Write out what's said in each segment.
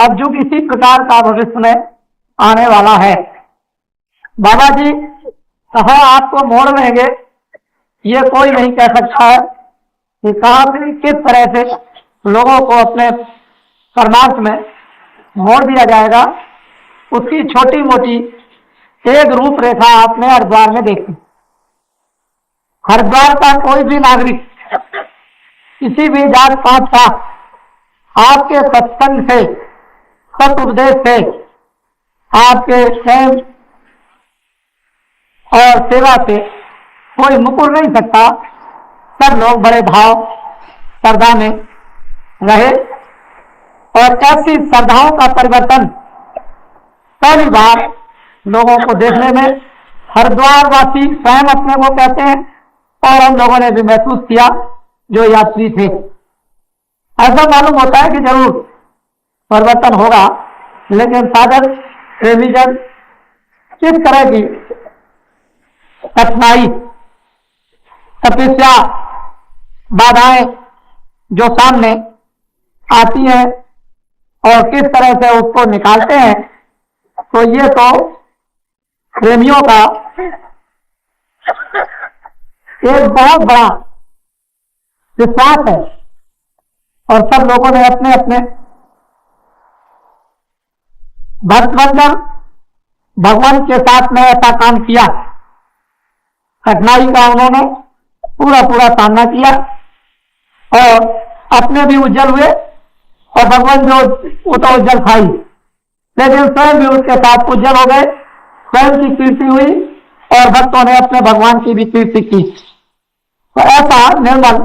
अब युग इसी प्रकार का भविष्य में आने वाला है। बाबा जी कहाँ आपको मोड़ लेंगे ये कोई नहीं कह सकता है कि कहाँ से किस तरह से लोगों को अपने परमार्थ में मोड़ दिया जाएगा। उसकी छोटी मोटी एक रूपरेखा आपने हरिद्वार में देखी। हरिद्वार का कोई भी नागरिक किसी भी जात पात का आपके सत्संग से, सत उपदेश से, आपके प्रेम और सेवा से कोई मुकुर नहीं सकता। सब लोग बड़े भाव श्रद्धा में रहे और ऐसी श्रद्धाओं का परिवर्तन पहली बार लोगों को देखने में हरिद्वार वासी स्वयं अपने को कहते हैं और हम लोगों ने भी महसूस किया जो यात्री थे। ऐसा मालूम होता है कि जरूर परिवर्तन होगा, लेकिन साधक प्रेमीजन किस तरह की कठिनाई, तपस्या, बाधाएं जो सामने आती हैं और किस तरह से उसको निकालते हैं, तो ये तो प्रेमियों का एक बहुत बड़ा विश्वास है। और सब लोगों ने अपने अपने भक्तबंधन भगवान के साथ में ऐसा काम किया। कठिनाई का उन्होंने पूरा सामना किया और अपने भी उज्जवल हुए और भगवान जो वो तो उज्जवल था ही, लेकिन स्वयं भी उसके साथ उज्जवल हो गए। स्वयं की कीर्ति हुई और भक्तों ने अपने भगवान की भी कीर्ति की। तो ऐसा निर्मल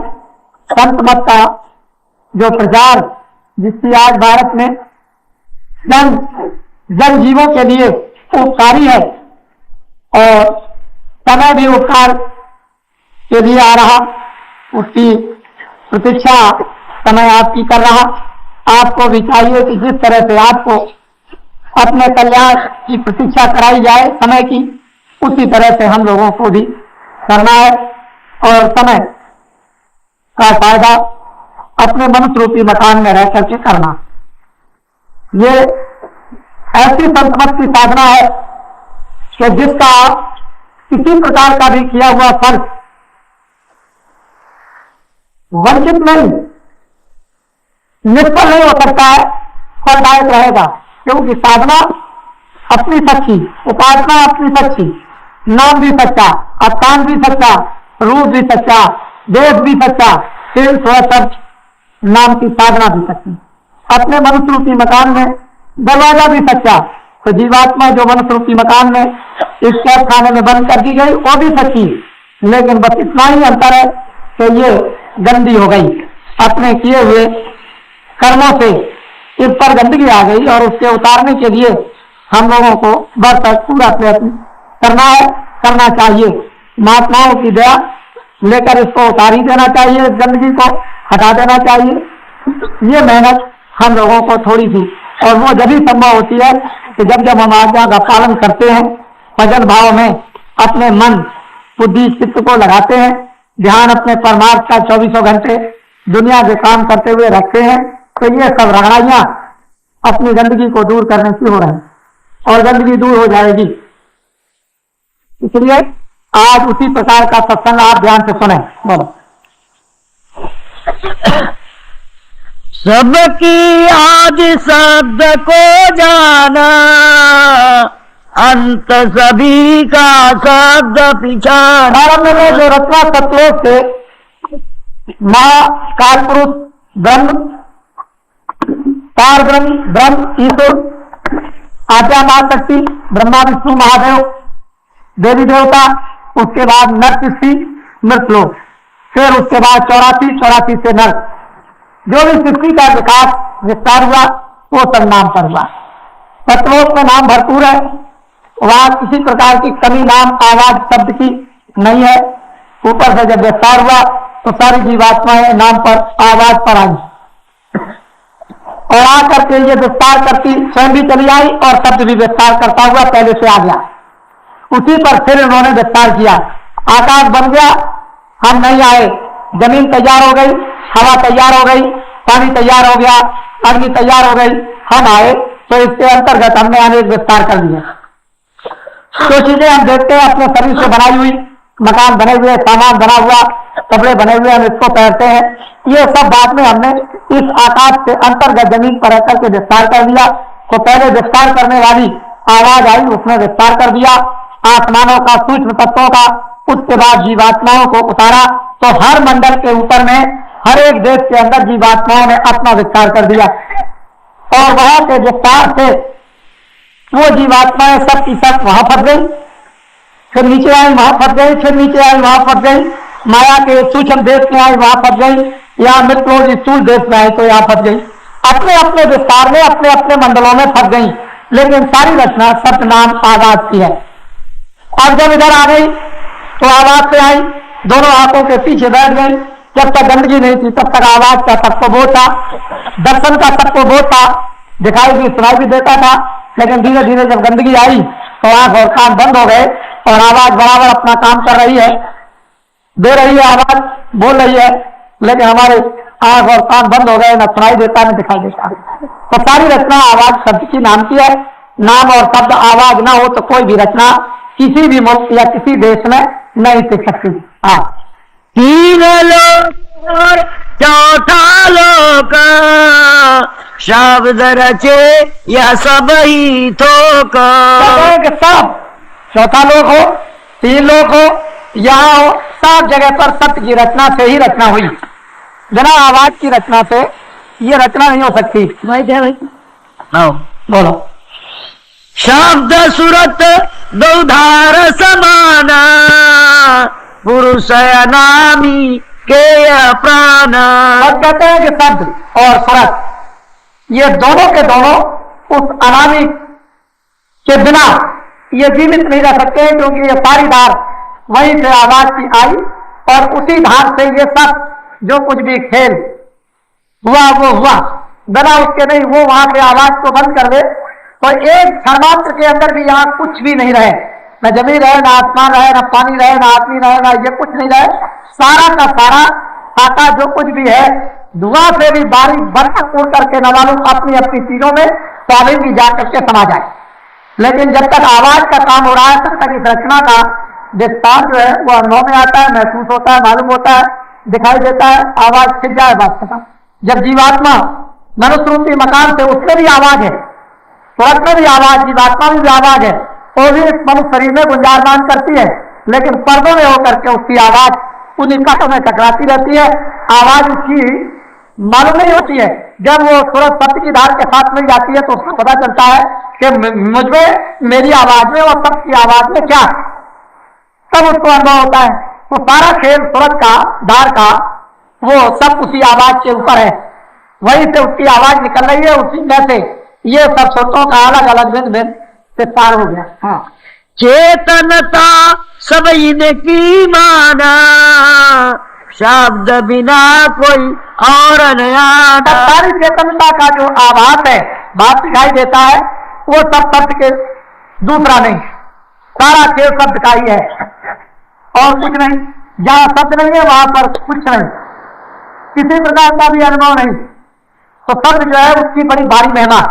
संत मत का जो प्रचार, जिसकी आज भारत में जन जीवों के लिए उपकारी है और समय भी उपकार के लिए आ रहा, उसकी प्रतीक्षा समय आपकी कर रहा। आपको भी चाहिए कि जिस तरह से आपको अपने कल्याण की प्रतीक्षा कराई जाए समय की, उसी तरह से हम लोगों को भी करना है और समय का फायदा अपने मनुष्य रूपी मकान में रह करके करना। ये ऐसी संतमत की साधना है कि जिसका किसी प्रकार का भी किया हुआ फर्ज वंचित नहीं, निष्फल नहीं हो सकता है, फलदायक रहेगा। क्योंकि साधना अपनी सच्ची, उपासना अपनी सच्ची, नाम भी सच्चा, स्थान भी सच्चा, रूप भी सच्चा, देश भी सच्चा, फिर सब नाम की साधना भी सच्ची। अपने मनुष्य रूपी मकान में दरवाजा भी सच्चा। तो जीवात्मा जो मनुष्य रूपी मकान में इस कैद खाने में बंद कर दी गई वो भी सच्ची, लेकिन बस इतना ही अंतर है कि ये गंदी हो गई। अपने किए हुए कर्मों से इस पर गंदगी आ गई और उसके उतारने के लिए हम लोगों को बरसक पूरा प्रयत्न करना है, करना चाहिए। महात्माओं की दया लेकर इसको उतार ही देना चाहिए, इस गंदगी को हटा देना चाहिए। ये मेहनत हम लोगों को थोड़ी सी, और वो जब ही संभव होती है कि जब हम आज्ञा का पालन करते हैं, भजन भाव में अपने मन बुद्धि चित्त को लगाते हैं, ध्यान अपने परमार्थ का 24 घंटे दुनिया के काम करते हुए रखते हैं, तो ये सब रगड़ाइयां अपनी गंदगी को दूर करने की हो रही है और गंदगी दूर हो जाएगी। इसलिए आज उसी प्रकार का सत्संग आप ध्यान से सुने। बोलो। सबकी आदि शब्द को जाना, अंत सभी का शब्द पिछाना। प्रारंभ में जो रचना तत्वों से माँ काल पुरुष ब्रह्म, पार ब्रह्म ईश्वर, आद्या मां शक्ति, ब्रह्मा विष्णु महादेव, देवी देवता, उसके बाद नर सृष्टि मृतलोक, फिर उसके बाद 84 से नर, जो भी सृष्टि का विकास विस्तार हुआ वो सब नाम पर हुआ। सतलोक में नाम भरपूर है, वहां किसी प्रकार की कमी नाम आवाज शब्द की नहीं है। ऊपर से जब विस्तार हुआ तो सारी जीवात्माएं नाम पर आवाज पर आई और आकर के ये विस्तार करती स्वयं भी चली आई और शब्द भी विस्तार करता हुआ पहले से आ गया। उसी पर फिर उन्होंने विस्तार किया, आकाश बन गया, हम नहीं आए, जमीन तैयार हो गई, हवा तैयार हो गई, पानी तैयार हो गया, अग्नि तैयार हो गई, हम आए तो इसके अंतर्गत हमने अनेक विस्तार कर दिया। तो चीजें हम देखते हैं अपने शरीर से बनाई हुई, मकान बने हुए, सामान बना हुआ, कपड़े बने हुए, हम इसको पहनते हैं। ये सब बाद में हमने इस आकाश के अंतर्गत जमीन पर रखकर के विस्तार कर दिया। तो पहले विस्तार करने वाली आवाज आई, उसने विस्तार कर दिया आसमानों का, सूक्ष्म तत्वों का। उसके बाद जीवात्माओं को उतारा, तो हर मंडल के ऊपर में, हर एक देश के अंदर जीवात्माओं ने अपना विस्तार कर दिया। और वहां के विस्तार से वो जीवात्माएं सब की सब वहां फंस गई, फिर नीचे आई वहां फंस गई, फिर नीचे आई वहां फंस गई, माया के सूक्ष्म देश में आई वहां फंस गई, या मृत स्थूल देश में आई तो यहाँ फंस गई। अपने अपने विस्तार में, अपने अपने मंडलों में फंस गई, लेकिन सारी रचना सत्य नाम आवाज की है। और जब इधर आ गई तो आवाज से आई, दोनों आंखों के पीछे बैठ गई। जब तक गंदगी नहीं थी तब तक आवाज का तत्वबोध था, दर्शन का तत्वबोध था, दिखाई भी सुनाई भी देता था। लेकिन धीरे धीरे जब गंदगी आई तो आंख और कान बंद हो गए और आवाज बराबर अपना काम कर रही है, दे रही है आवाज, बोल रही है, लेकिन हमारे आंख और कान बंद हो गए, न सुनाई देता न दिखाई देता। तो सारी रचना आवाज शब्द की नाम की है। नाम और शब्द आवाज ना हो तो कोई भी रचना किसी भी मुल्क या किसी देश में नहीं टिक सकती। हाँ, तीन लोक और चौथा लोक, शब्द रचे या सब ही थोक। सब चौथा लोक हो, तीन लोक हो, यहाँ हो, सब जगह पर सत्य की रचना से ही रचना हुई। बिना आवाज की रचना से ये रचना नहीं हो सकती। भाई क्या भाई बोलो। शब्द सुरत दौधार समाना, पुरुष नामी के प्राण। अब कहते हैं कि शब्द और सुरत ये दोनों के दोनों उस अनामी के बिना ये जीवित नहीं रह सकते, क्योंकि ये सारी धार वहीं से आवाज की आई और उसी धार से ये सब जो कुछ भी खेल हुआ वो हुआ। बिना उसके नहीं, वो वहां से आवाज को बंद कर दे तो एक क्षणमात्र के अंदर भी यहाँ कुछ भी नहीं रहे, न जमीन रहे, न आसमान रहे, न पानी रहे, न आदमी रहे, न ये कुछ नहीं रहे। सारा का सारा आकाश जो कुछ भी है, धुआं से भी बारीक बर्तन उड़ करके न मालूम अपनी अपनी चीजों में स्वामी भी जा करके समा जाए। लेकिन जब तक आवाज का काम हो रहा है तब तक इस रचना का विस्तार जो है वो अनुभव में आता है, महसूस होता है, मालूम होता है, दिखाई देता है। आवाज छिप जाए बात खत्म। जब जीवात्मा मनुष्य रूपी मकान से, उसमें भी आवाज है, स्वर्ग में भी आवाज, जीवात्मा में भी आवाज है, वो भी मनुष्य शरीर में गुंजारमान करती है, लेकिन पर्दों में होकर के उसकी आवाज उन निकटों में टकराती रहती है। आवाज उसकी मालूम नहीं होती है। जब वो सूरज सत्य की धार के साथ मिल जाती है तो उसको पता चलता है कि मुझमें, मेरी आवाज में और सत्य की आवाज में क्या, तब उसको अनुभव होता है। तो सारा खेल सूरज का, धार का, वो सब उसी आवाज के ऊपर है, वहीं से उसकी आवाज निकल रही है, उसी में से ये सब स्रोतों का अलग अलग भिन्न भिन्न विस्तार हो गया। हाँ, चेतनता सब इनकी माना, शब्द बिना कोई और नया। सारी चेतनता का जो आभास है, बात दिखाई देता है, वो सब शब्द के दूसरा नहीं, सारा खेल शब्द का ही है और कुछ नहीं। जहाँ शब्द नहीं है वहां पर कुछ नहीं, किसी प्रकार का भी अनुभव नहीं। तो शब्द जो है उसकी बड़ी भारी महिमा।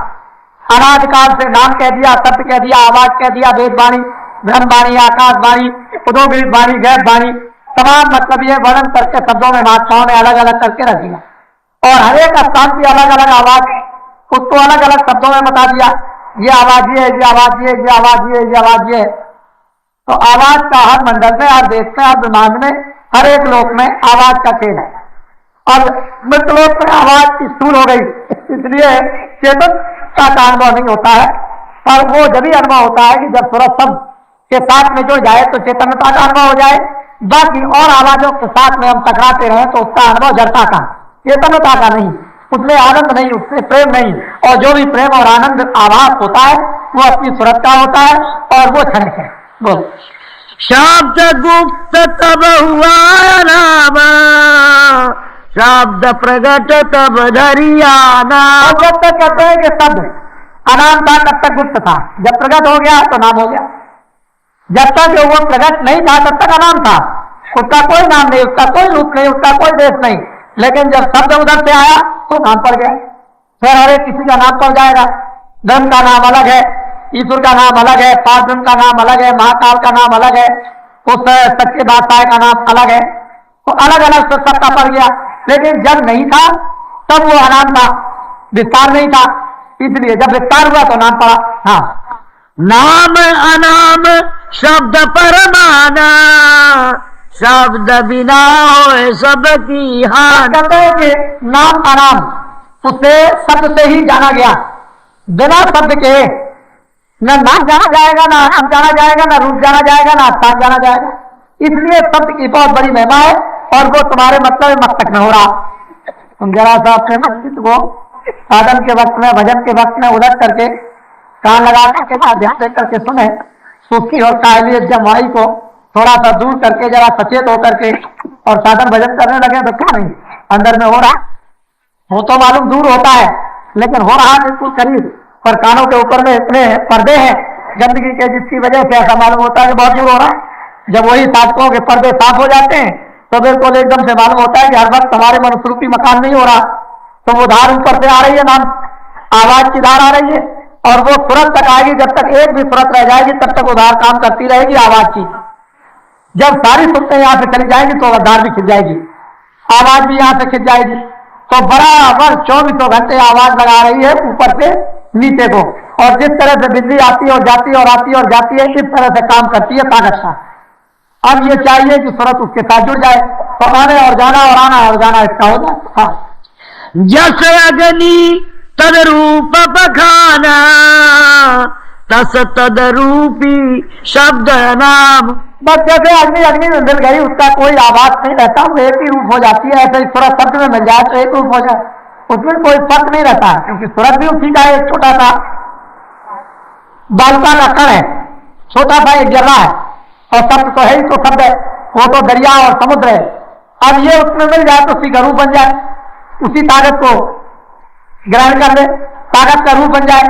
अनादिकाल से नाम कह दिया, शब्द कह दिया, आवाज कह दिया, वेदवाणी, ब्रह्मवाणी, आकाशवाणी, उदोगीत वाणी, गैस वाणी, तमाम मतलब ये वर्णन करके शब्दों में महात्माओं ने अलग अलग करके रख दिया। और हर एक स्थान की अलग अलग आवाज है, उसको अलग अलग शब्दों में बता दिया, ये आवाज ये, ये आवाज ये, ये आवाज ये, ये आवाज ये। तो आवाज का हर मंडल में, हर देश में, हर ब्रह्मांड में, हर एक लोक में आवाज का खेल है। और मृतलोक में आवाज स्थूल हो गई, इसलिए चेतन का अनुभव नहीं होता है। पर वो जब ही अनुभव होता है कि जब सूरज शब्द के साथ में जुड़ जाए तो चेतनता का अनुभव हो जाए। बाकी और आवाजों के साथ में हम टकराते रहे तो उसका अनुभव जड़ता का, चेतनता का नहीं, उसमें आनंद नहीं, उसमें प्रेम नहीं। और जो भी प्रेम और आनंद आभास होता है वो अपनी सूरत का होता है और वो क्षणिक है। बोल। शब्द गुप्त तब हुआ नाम, शब्द प्रगट तब धरियाना। जब तक कहते हैं कि शब्द अनाम था तब तक गुप्त था, जब प्रगट हो गया तो नाम हो गया। जब तक वो प्रगट नहीं था तब तक अनाम था, उसका कोई नाम नहीं, उसका कोई रूप नहीं, उसका कोई देश नहीं। लेकिन जब शब्द उधर से आया तो नाम पड़ गया। फिर हर एक किसी का नाम पड़ जाएगा। ब्रह्म का नाम अलग है, ईश्वर का नाम अलग है, पारब्रह्म का नाम अलग है, महाकाल का नाम अलग है, उस सच्चे बादशाह का नाम अलग है। तो अलग अलग सबका पड़ गया। लेकिन जब नहीं था तब वो अनाम था, विस्तार नहीं था, इसलिए जब विस्तार हुआ तो नाम पड़ा। हाँ, नाम अनाम शब्द परमाना, शब्द बिना होए सबकी हान। कहते हैं कि नाम अनाम उससे शब्द से ही जाना गया, बिना शब्द के न नाम जाना जाएगा, ना अनाम जाना जाएगा, ना रूप जाना जाएगा, ना स्थान जाना जाएगा। इसलिए शब्द की बहुत बड़ी महिमा है और वो तुम्हारे मतलब मस्तक में हो रहा। तुम जरा सा अपने मस्तिष्क को साधन के वक्त में, भजन के वक्त में उलट करके कान लगा करके ध्यान दे करके सुने, सुस्ती और कायलियत जमाई को थोड़ा सा दूर करके जरा सचेत होकर के और साधन भजन करने लगे तो क्या नहीं अंदर में हो रहा। वो तो मालूम दूर होता है लेकिन हो रहा बिल्कुल करीब, और कानों के ऊपर में इतने पर्दे हैं गंदगी के जिसकी वजह से ऐसा मालूम होता है कि बहुत दूर हो रहा है। जब वही साधकों के पर्दे साफ हो जाते हैं तो बिल्कुल एकदम से मालूम होता है कि हर वक्त हमारे मनुष्य मकान नहीं हो रहा। तो वो धार ऊपर से आ रही है, नाम आवाज की धार आ रही है और वो तुरंत तक आएगी, जब तक एक भी तुरंत रह जाएगी तब तक वो धार काम करती रहेगी आवाज की। जब सारी सुरतें यहाँ से चली जाएगी तो धार भी खिंच जाएगी, आवाज भी यहाँ से खिंच जाएगी। तो बराबर 24 घंटे आवाज लगा रही है ऊपर से नीचे को, और जिस तरह से बिजली आती है और जाती है और आती है और जाती है, इस तरह से काम करती है ताकत का। अब ये चाहिए कि सूरत उसके साथ जुड़ जाए तो आने और जाना और आना और जाना इसका हो जाए। हाँ, जस अग्नि तदरूप बखाना, तस तदरूपी शब्द नाम। बस जैसे अग्नि अग्नि में मिल गई उसका कोई आवाज नहीं रहता, वो एक ही रूप हो जाती है। ऐसे ही सूरत शब्द में मिल जाए तो एक रूप हो जाए, उसमें कोई फर्क नहीं रहता है, क्योंकि सूरत भी उसी का एक छोटा सा बालका का कण है, छोटा सा एक जर्रा है, और शब्द तो है ही, तो शब्द है वो तो दरिया और समुद्र है। अब ये उसमें मिल जाए तो उसी का रूप बन जाए, उसी ताकत को ग्रहण कर ले, ताकत का रूप बन जाए।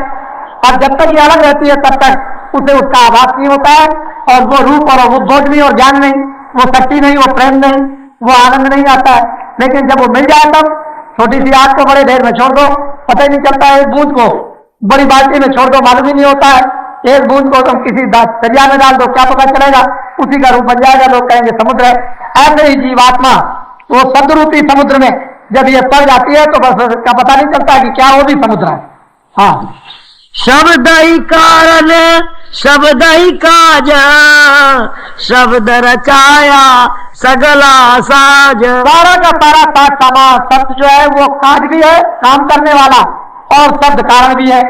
और जब तक ये अलग रहती है तब तक उसे उसका आभास नहीं होता है, और वो रूप और वो बोध नहीं और ज्ञान नहीं, वो शक्ति नहीं, वो प्रेम नहीं, वो आनंद नहीं आता है। लेकिन जब वो मिल जाए तब छोटी सी आग को बड़े ढेर में छोड़ दो, पता ही नहीं चलता है, एक बूंद को बड़ी बाल्टी में छोड़ दो मालूम ही नहीं होता है, एक बूंद को तुम किसी दरिया में डाल दो क्या पता चलेगा, उसी का रूप बन जाएगा, लोग कहेंगे समुद्र है। ऐसे ही जीवात्मा वो शब्द रूपी समुद्र में जब ये पड़ जाती है तो बस इसका पता नहीं चलता है कि क्या वो भी समुद्र है। हाँ, शब्द ही कारण शब्द ही काजा, शब्द रचाया सगला साज। सारा का सारा साज सामान शब्द जो है वो काज भी है, काम करने वाला, और शब्द कारण भी है,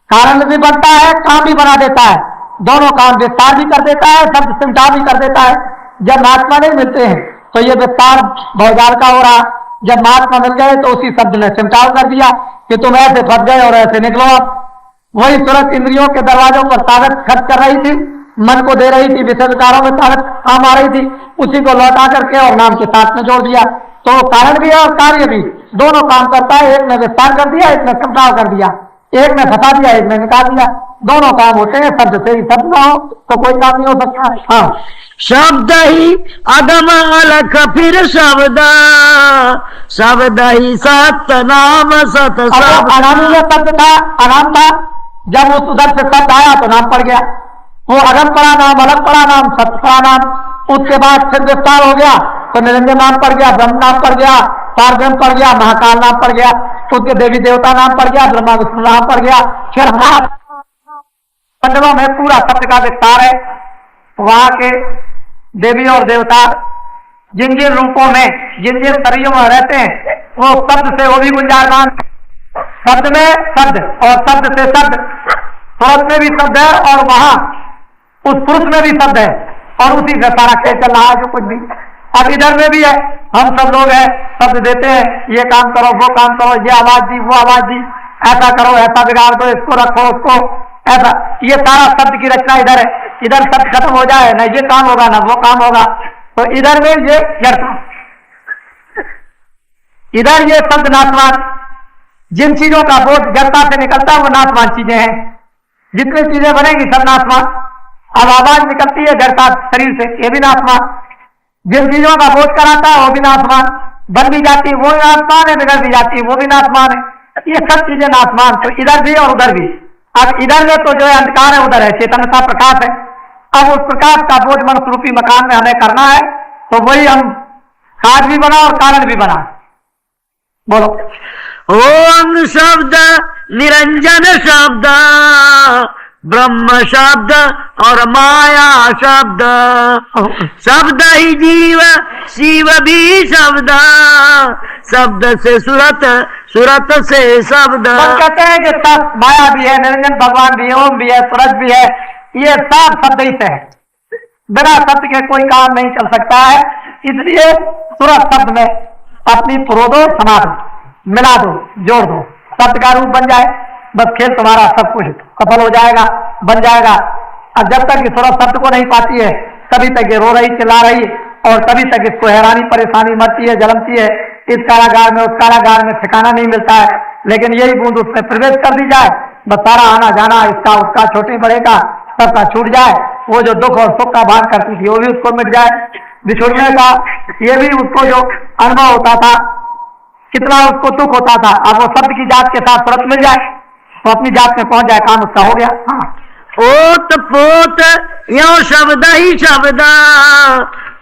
कारण भी बनता है, काम भी बना देता है, दोनों काम विस्तार भी कर देता है, शब्द सिमटा भी कर देता है। जब महात्मा नहीं मिलते हैं तो ये विस्तार भौजाल का हो रहा, जब महात्मा मिल गए तो उसी शब्द ने सिमटाव कर दिया कि तुम ऐसे फंस गए और ऐसे निकलो। अब वही सूरत इंद्रियों के दरवाजों पर ताकत खर्च कर रही थी, मन को दे रही थी, विषय विकारों में ताकत काम आ रही थी, उसी को लौटा करके और नाम के साथ में जोड़ दिया। तो कारण भी है और कार्य भी, दोनों काम करता है। एक ने विस्तार कर दिया, एक ने सिमटाव कर दिया, एक ने फंसा दिया, एक ने निकाल दिया, दोनों काम होते हैं। शब्द से ही शब्द ना हो तो कोई काम नहीं हो सकता है। हाँ, शब्द ही अगम अलख फिर शब्द, शब्द ही सत नाम सत शब्द। अनामी में शब्द था, अनाम था, जब उस उधर से शब्द आया तो नाम पड़ गया। वो अगम पड़ा नाम, अलग पड़ा नाम, सत्य पड़ा नाम। उसके बाद फिर विस्तार हो गया तो निरंजन नाम पड़ गया, ब्रह्म नाम पड़ गया, पारब्रह्म पड़ गया, महाकाल नाम पड़ गया, उसके देवी देवता नाम पड़ गया, ब्रह्मा विष्णु नाम पड़ गया। फिर हमारा पंडलों में पूरा शब्द का विस्तार है। वहां के देवी और देवता जिन जिन रूपों में, जिन जिन शरीरों में रहते हैं, वो शब्द से वो भी गुंजायमान, शब्द में शब्द और शब्द से शब्द, सूरत में भी शब्द है और वहां उस पुरुष में भी शब्द है, और उसी से सारा खेल चल रहा है जो कुछ भी। अब इधर में भी है, हम सब लोग हैं, शब्द देते हैं, ये काम करो, वो काम करो, ये आवाज दी, वो आवाज दी, ऐसा करो, ऐसा बिगाड़ दो, इसको रखो, उसको ऐसा। ये सारा शब्द की रचना इधर है। इधर शब्द खत्म हो जाए, न ये काम होगा न वो काम होगा, तो इधर में ये जड़ता, इधर ये शब्द नाशवान। जिन चीजों का बोध जड़ता से निकलता है वो नाशवान चीजें हैं। जितनी चीजें बनेंगी सब नाशवान। अब आवाज निकलती है जड़ता शरीर से, ये भी नाशवान। जिन चीजों का बोध कराता है वो भी नाशवान। बन भी जाती है वो भी नाशवान है, बिगड़ भी जाती है वो भी नाशवान है। ये सब चीजें नाशवान, तो इधर भी और उधर भी। अब इधर में तो जो है अंधकार है, उधर है चेतन का प्रकाश है। अब उस प्रकाश का बोझ मनुष्य रूपी मकान में हमें करना है, तो वही हम कार्य भी बना और कारण भी बना। बोलो। ओम शब्द निरंजन शब्द, ब्रह्म शब्द और माया शब्द, शब्द ही जीव शिव भी शब्द, शब्द से सूरत, सूरत से शब्द। कहते हैं कि सब माया भी है, निरंजन भगवान भी है, ओम भी है, सूरज भी है, ये सब शब्द ही से है। बिना शब्द के कोई काम नहीं चल सकता है। इसलिए सूरज शब्द में अपनी पुरो दो, समा दो, मिला दो, जोड़ दो, शब्द का रूप बन जाए, बस खेल तुम्हारा सब कुछ सफल हो जाएगा, बन जाएगा। अब जब तक सूरज शब्द को नहीं पाती है, तभी तक ये रो रही, चिल्ला रही, और तभी तक इसको हैरानी परेशानी मरती है, जलमती है। इस कारागार में उस कारागार में ठिकाना नहीं मिलता है। लेकिन यही बूंद उसमें प्रवेश कर दी जाए, बस सारा आना जाना इसका उसका, छोटे बड़े का सबका छूट जाए। वो जो दुख और सुख का भान करती थी वो भी उसको मिट जाए। बिछुड़ने का ये भी उसको जो अनुभव होता था, कितना उसको दुख होता था, अब वो शब्द की जात के साथ तुरंत मिल जाए तो अपनी जात में पहुंच जाए, काम उसका हो गया। हाँ। ओत पोत यो शब्द ही शब्द,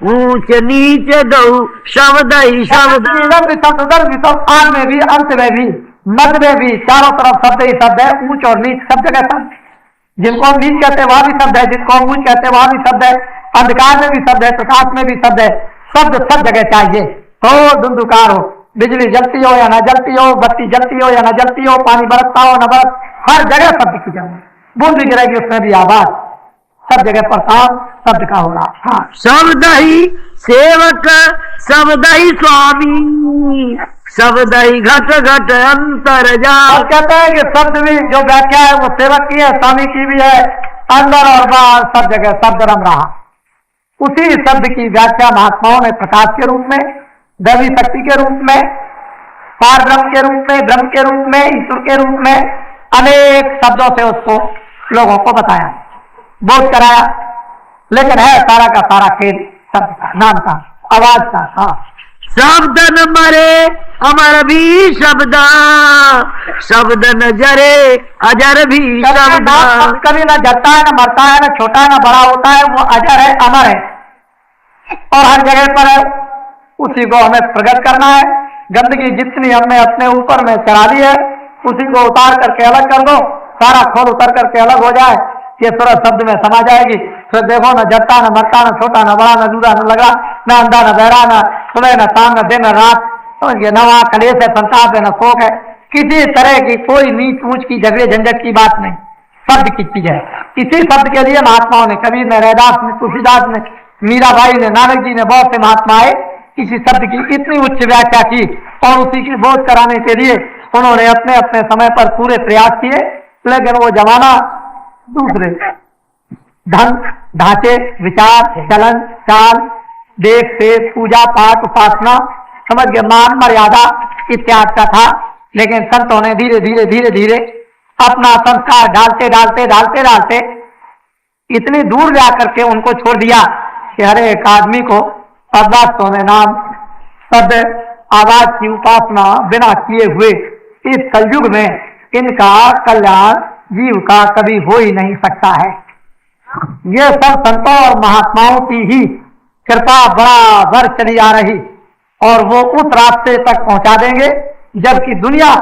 ऊंच नीच दो शब्द ही शब्द। इधर भी शब्द, उधर भी शब्द, आग में भी, अंत में भी, मध्य में भी, चारों तरफ शब्द ही शब्द है। ऊंच और नीच सब जगह शब्द। जिनको हम नीच कहते हैं वहां भी शब्द है, जिनको हम ऊंच कहते हैं वहां भी शब्द है, अंधकार में भी शब्द है, प्रकाश में भी शब्द है। शब्द सब जगह चाहिए। हो धुंधुकार हो, बिजली जलती हो या न जलती हो, बत्ती जलती हो या न जलती हो, पानी बरसता हो न बरस, हर जगह शब्द की जरूरत। बूंद भी गिरेगी उसमें भी आवाज, सब जगह पर काम शब्द का हो रहा। हाँ। शब्द ही सेवक, शब्द ही स्वामी, शब्द ही घट घट अंतर जा। और कहते हैं कि शब्द भी जो व्याख्या है वो सेवक की है, स्वामी की भी है, अंदर और बाहर सब जगह शब्द रम रहा। उसी शब्द की व्याख्या महात्माओं ने प्रकाश के रूप में, दैवी शक्ति के रूप में, पार ब्रह्म के रूप में, ब्रह्म के रूप में, ईश्वर के रूप में, अनेक शब्दों से उसको लोगों को बताया, बोध कराया। लेकिन है सारा का सारा खेल शब्द का, नाम का, आवाज का। हाँ। शब्द न मरे अमर भी शब्द, शब्द न जरे अजर भी शब्द। कभी न जरता है, न मरता है, न छोटा है, न बड़ा होता है, वो अजर है, अमर है और हर जगह पर है। उसी को हमें प्रकट करना है। गंदगी जितनी हमने अपने ऊपर में चढ़ा ली है, उसी को उतार करके अलग कर दो, सारा खोल उतर करके अलग हो जाए, ये सूरज शब्द में समा जाएगी। फिर देखो न जरता, न मरता, न छोटा, न बड़ा, न दूधा, न लगा, न अंधा, न बहरा, न सुबह, न शाम, न दिन, न रात, समझिए न वहाँ कलेश है, संताप है, न शोक है, किसी तरह की कोई नीच ऊंच की झगड़े झंझट की बात नहीं, शब्द की चीज है। इसी शब्द के लिए महात्माओं ने, कबीर ने, रैदास ने, तुलसीदास ने, मीराबाई ने, नानक जी ने, बहुत से महात्मा आए, इसी शब्द की इतनी उच्च व्याख्या की और उसी की बोध कराने के लिए उन्होंने अपने अपने समय पर पूरे प्रयास किए। लेकिन वो जमाना दूसरे ढंग, ढांचे, विचार, चलन, चाल, देख से, पूजा पाठ, उपासना, समझ गए, मान मर्यादा इत्यादि का था। लेकिन संतों ने धीरे धीरे धीरे धीरे अपना संस्कार डालते डालते डालते डालते इतनी दूर जाकर के उनको छोड़ दिया कि हर एक आदमी को अब वास्तव में नाम, शब्द, आवाज की उपासना बिना किए हुए इस कलयुग में इनका कल्याण जीव का कभी हो ही नहीं सकता है। ये सब संतों और महात्माओं की ही कृपा बराबर चली आ रही और वो उस रास्ते तक पहुंचा देंगे जबकि दुनिया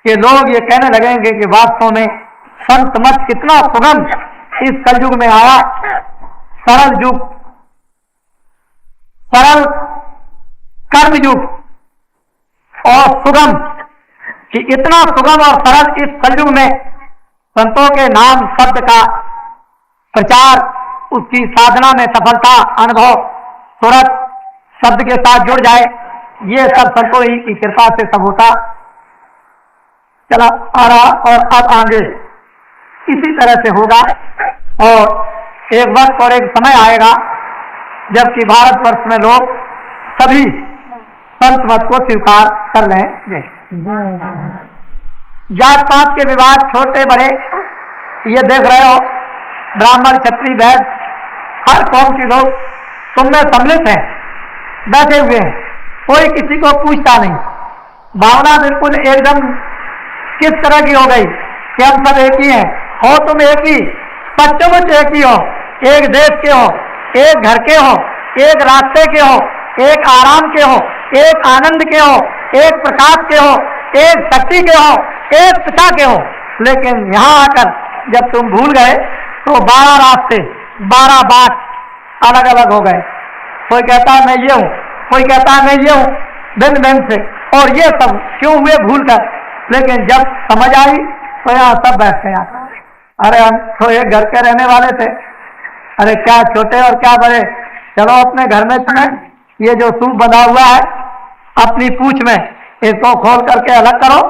के लोग ये कहने लगेंगे कि वास्तव में संत मत कितना सुगम इस कलयुग में आया। सरल युग, सरल कर्म युग और सुगम, कि इतना सुगम और सरल इस कलयुग में संतों के नाम शब्द का प्रचार, उसकी साधना में सफलता, अनुभव तुरंत शब्द के साथ जुड़ जाए, ये सब संतों ही की कृपा से सब होता चला आ रहा और अब आगे इसी तरह से होगा। और एक वक्त और एक समय आएगा जबकि भारतवर्ष में लोग सभी संत मत को स्वीकार कर लेंगे। जात पात के विवाद छोटे बड़े ये देख रहे हो, ब्राह्मण क्षत्रिय वैश्य हर कौम के लोग तुमने सम्मिलित हैं, बैठे हुए हैं, कोई किसी को पूछता नहीं, भावना बिल्कुल एकदम किस तरह की हो गई कि हम सब एक ही हैं। हो तुम एक ही, सचमुच एक ही हो, एक देश के हो, एक घर के हो, एक रास्ते के हो, एक आराम के हो, एक आनंद के हो, एक प्रकाश के हो, एक शक्ति के हो, एक पिता के हो। लेकिन यहाँ आकर जब तुम भूल गए तो 12 रास्ते, 12 बाट अलग अलग हो गए। कोई कहता है मैं ये हूँ, कोई कहता है मैं ये हूँ, भिन्न भिन्न से। और ये सब क्यों हुए भूल कर? लेकिन जब समझ आई तो यहाँ सब बैठ गया। अरे हम तो एक घर के रहने वाले थे, अरे क्या छोटे और क्या बड़े, चलो अपने घर में चले। ये जो सूप बंधा हुआ है अपनी पूंछ में, इसको खोल करके अलग करो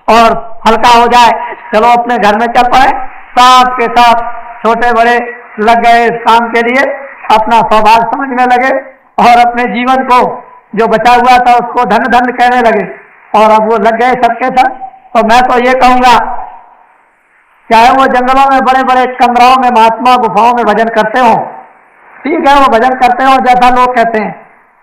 और हल्का हो जाए, चलो अपने घर में चल पड़े। साथ के साथ छोटे बड़े लग गए इस काम के लिए, अपना सौभाग्य समझने लगे और अपने जीवन को जो बचा हुआ था उसको धन धन कहने लगे। और अब वो लग गए सबके साथ। तो मैं तो ये कहूंगा, चाहे वो जंगलों में बड़े बड़े कमराओं में महात्मा गुफाओं में भजन करते हो, ठीक है वो भजन करते हो जैसा लोग कहते हैं,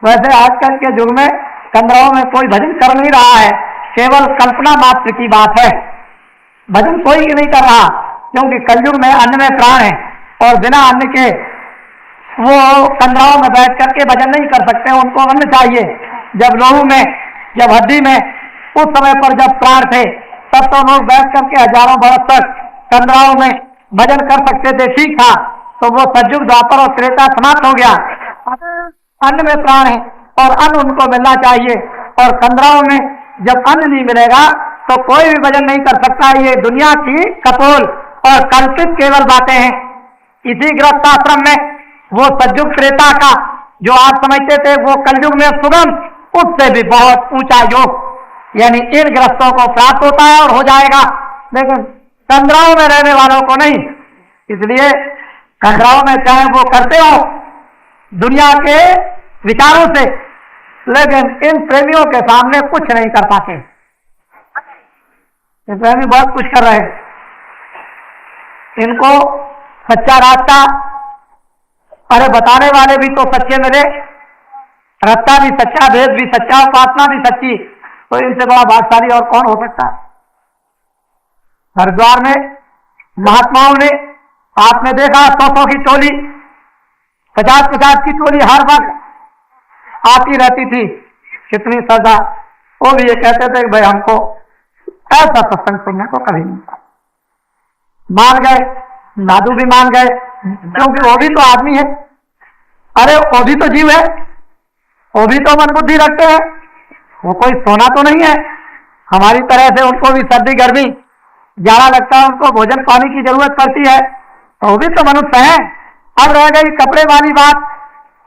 वैसे आजकल के युग में कमराओं में कोई भजन कर नहीं रहा है, केवल कल्पना मात्र की बात है। भजन कोई नहीं कर रहा, क्योंकि कलयुग में अन्न में प्राण है और बिना अन्न के वो कमराओं में बैठ करके भजन नहीं कर सकते, उनको अन्न चाहिए। जब लोहू में, जब हड्डी में, उस समय पर जब प्राण थे तब तो लोग बैठ करके हजारों बरस तक कमराओं में भजन कर सकते थे, ठीक था। तो वो सतयुग द्वापर और त्रेता समाप्त हो गया। अन्न में प्राण है और अन्न उनको मिलना चाहिए, और कमराओं में जब अन्न नहीं मिलेगा तो कोई भी भजन नहीं कर सकता। ये दुनिया की कपोल और कल्पित केवल बातें हैं। इसी गृहस्थाश्रम में वो सतयुग त्रेता का जो आज समझते थे वो कलयुग में सुगम, उससे भी बहुत ऊंचा योग यानी इन ग्रस्तों को प्राप्त होता है और हो जाएगा, लेकिन कंदराओं में रहने वालों को नहीं। इसलिए कंदराओं में चाहे वो करते हो दुनिया के विचारों से, लेकिन इन प्रेमियों के सामने कुछ नहीं कर पाते। ये प्रेमी बहुत कुछ कर रहे हैं, इनको सच्चा रास्ता अरे बताने वाले भी तो सच्चे मिले, रास्ता भी सच्चा, भेद भी सच्चा, उपासना भी सच्ची, तो इनसे बड़ा भाग्यशाली और कौन हो सकता है। हरिद्वार में महात्माओं ने, आपने देखा 100 की टोली, 50 की टोली हर वक्त आती रहती थी, कितनी श्रद्धा। वो भी ये कहते थे कि भाई हमको ऐसा सत्संग सुनने को कभी नहीं। मान गए, नादू भी मान गए, क्योंकि वो भी तो आदमी है, अरे वो भी तो जीव है, वो भी तो मन बुद्धि रखते हैं, वो कोई सोना तो नहीं है हमारी तरह से। उनको भी सर्दी गर्मी जाड़ा लगता है, उनको भोजन पानी की जरूरत पड़ती है, तो वो भी तो मनुष्य है। अब रह गई कपड़े वाली बात,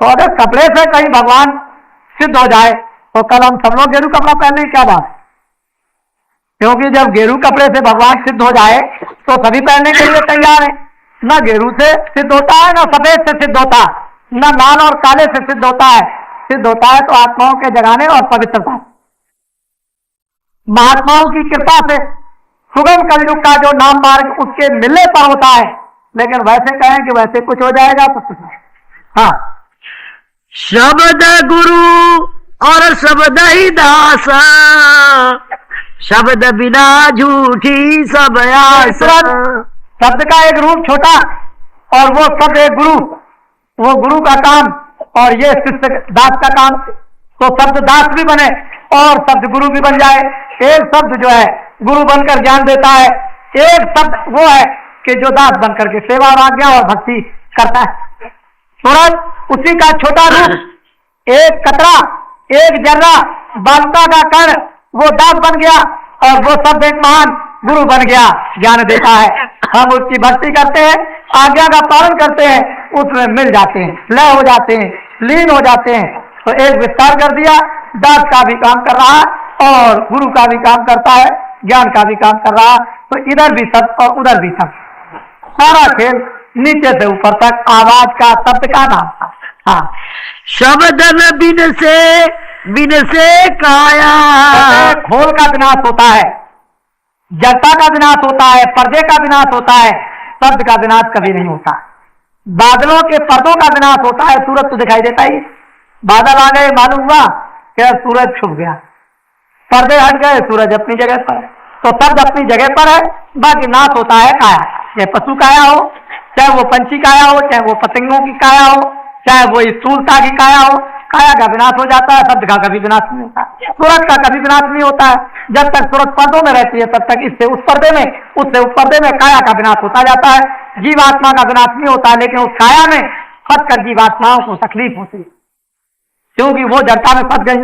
तो अगर कपड़े से कहीं भगवान सिद्ध हो जाए तो कल हम सब लोग गेरू कपड़ा पहनने की क्या बात, क्योंकि जब गेरू कपड़े से भगवान सिद्ध हो जाए तो सभी पहनने के लिए तैयार है। न गेरू से सिद्ध होता है, न सफेद से सिद्ध होता, न लाल और काले से सिद्ध होता है। सिद्ध होता है तो आत्माओं के जगाने और पवित्रता, महात्माओं की कृपा से सुगम कलयुग का जो नाम मार्ग उसके मिलने पर होता है। लेकिन वैसे कहें कि वैसे कुछ हो जाएगा तो कुछ नहीं। हाँ, शब्द गुरु और शब्द ही दासा, शब्द बिना झूठी सब आसा। शब्द का एक रूप छोटा और वो शब्द एक गुरु, वो गुरु का काम और ये शिष्य दास का काम। तो शब्द दास भी बने और शब्द गुरु भी बन जाए। एक शब्द जो है गुरु बनकर ज्ञान देता है, एक शब्द वो है कि जो दास बनकर के सेवा और आज्ञा और भक्ति करता है। तुरंत उसी का छोटा रूप, एक कतरा, एक जर्रा, बालता का कण, वो दास बन गया और वो शब्द एक महान गुरु बन गया, ज्ञान देता है। हम उसकी भक्ति करते हैं, आज्ञा का पालन करते हैं, उसमें मिल जाते हैं, लय हो जाते हैं, लीन हो जाते हैं। तो एक विस्तार कर दिया, दास का भी काम कर रहा है और गुरु का भी काम करता है, ज्ञान का भी काम कर रहा है। तो इधर भी सब और उधर भी सब, सारा खेल नीचे से ऊपर तक आवाज का, शब्द का नाम था। हाँ, शब्द न बिन से काया, खोल का विनाश होता है, जड़ता का विनाश होता है, पर्दे का विनाश होता है, शब्द का विनाश कभी नहीं होता। बादलों के पर्दों का विनाश होता है, सूरज तो दिखाई देता ही, बादल आ गए मालूम हुआ क्या सूरज छुप गया, पर्दे हट गए सूरज अपनी जगह पर। तो शब्द अपनी जगह पर है, बाकी नाश होता है काया, चाहे पशु काया हो, चाहे वो पंछी काया हो, चाहे वो पतंगों की काया हो, चाहे वो स्थूलता की काया हो, काया का विनाश हो जाता है, शब्द का कभी विनाश नहीं होता। सूरत का कभी विनाश नहीं होता है, जब तक सूरत पर्दों में रहती है तब तक इससे उस पर्दे में, उससे उस पर्दे में काया का विनाश होता जाता है। जीवात्मा का विनाश नहीं होता, लेकिन उस काया में फंस कर जीवात्माओं को तकलीफ होती है, क्योंकि वो जड़ता में फंस गई,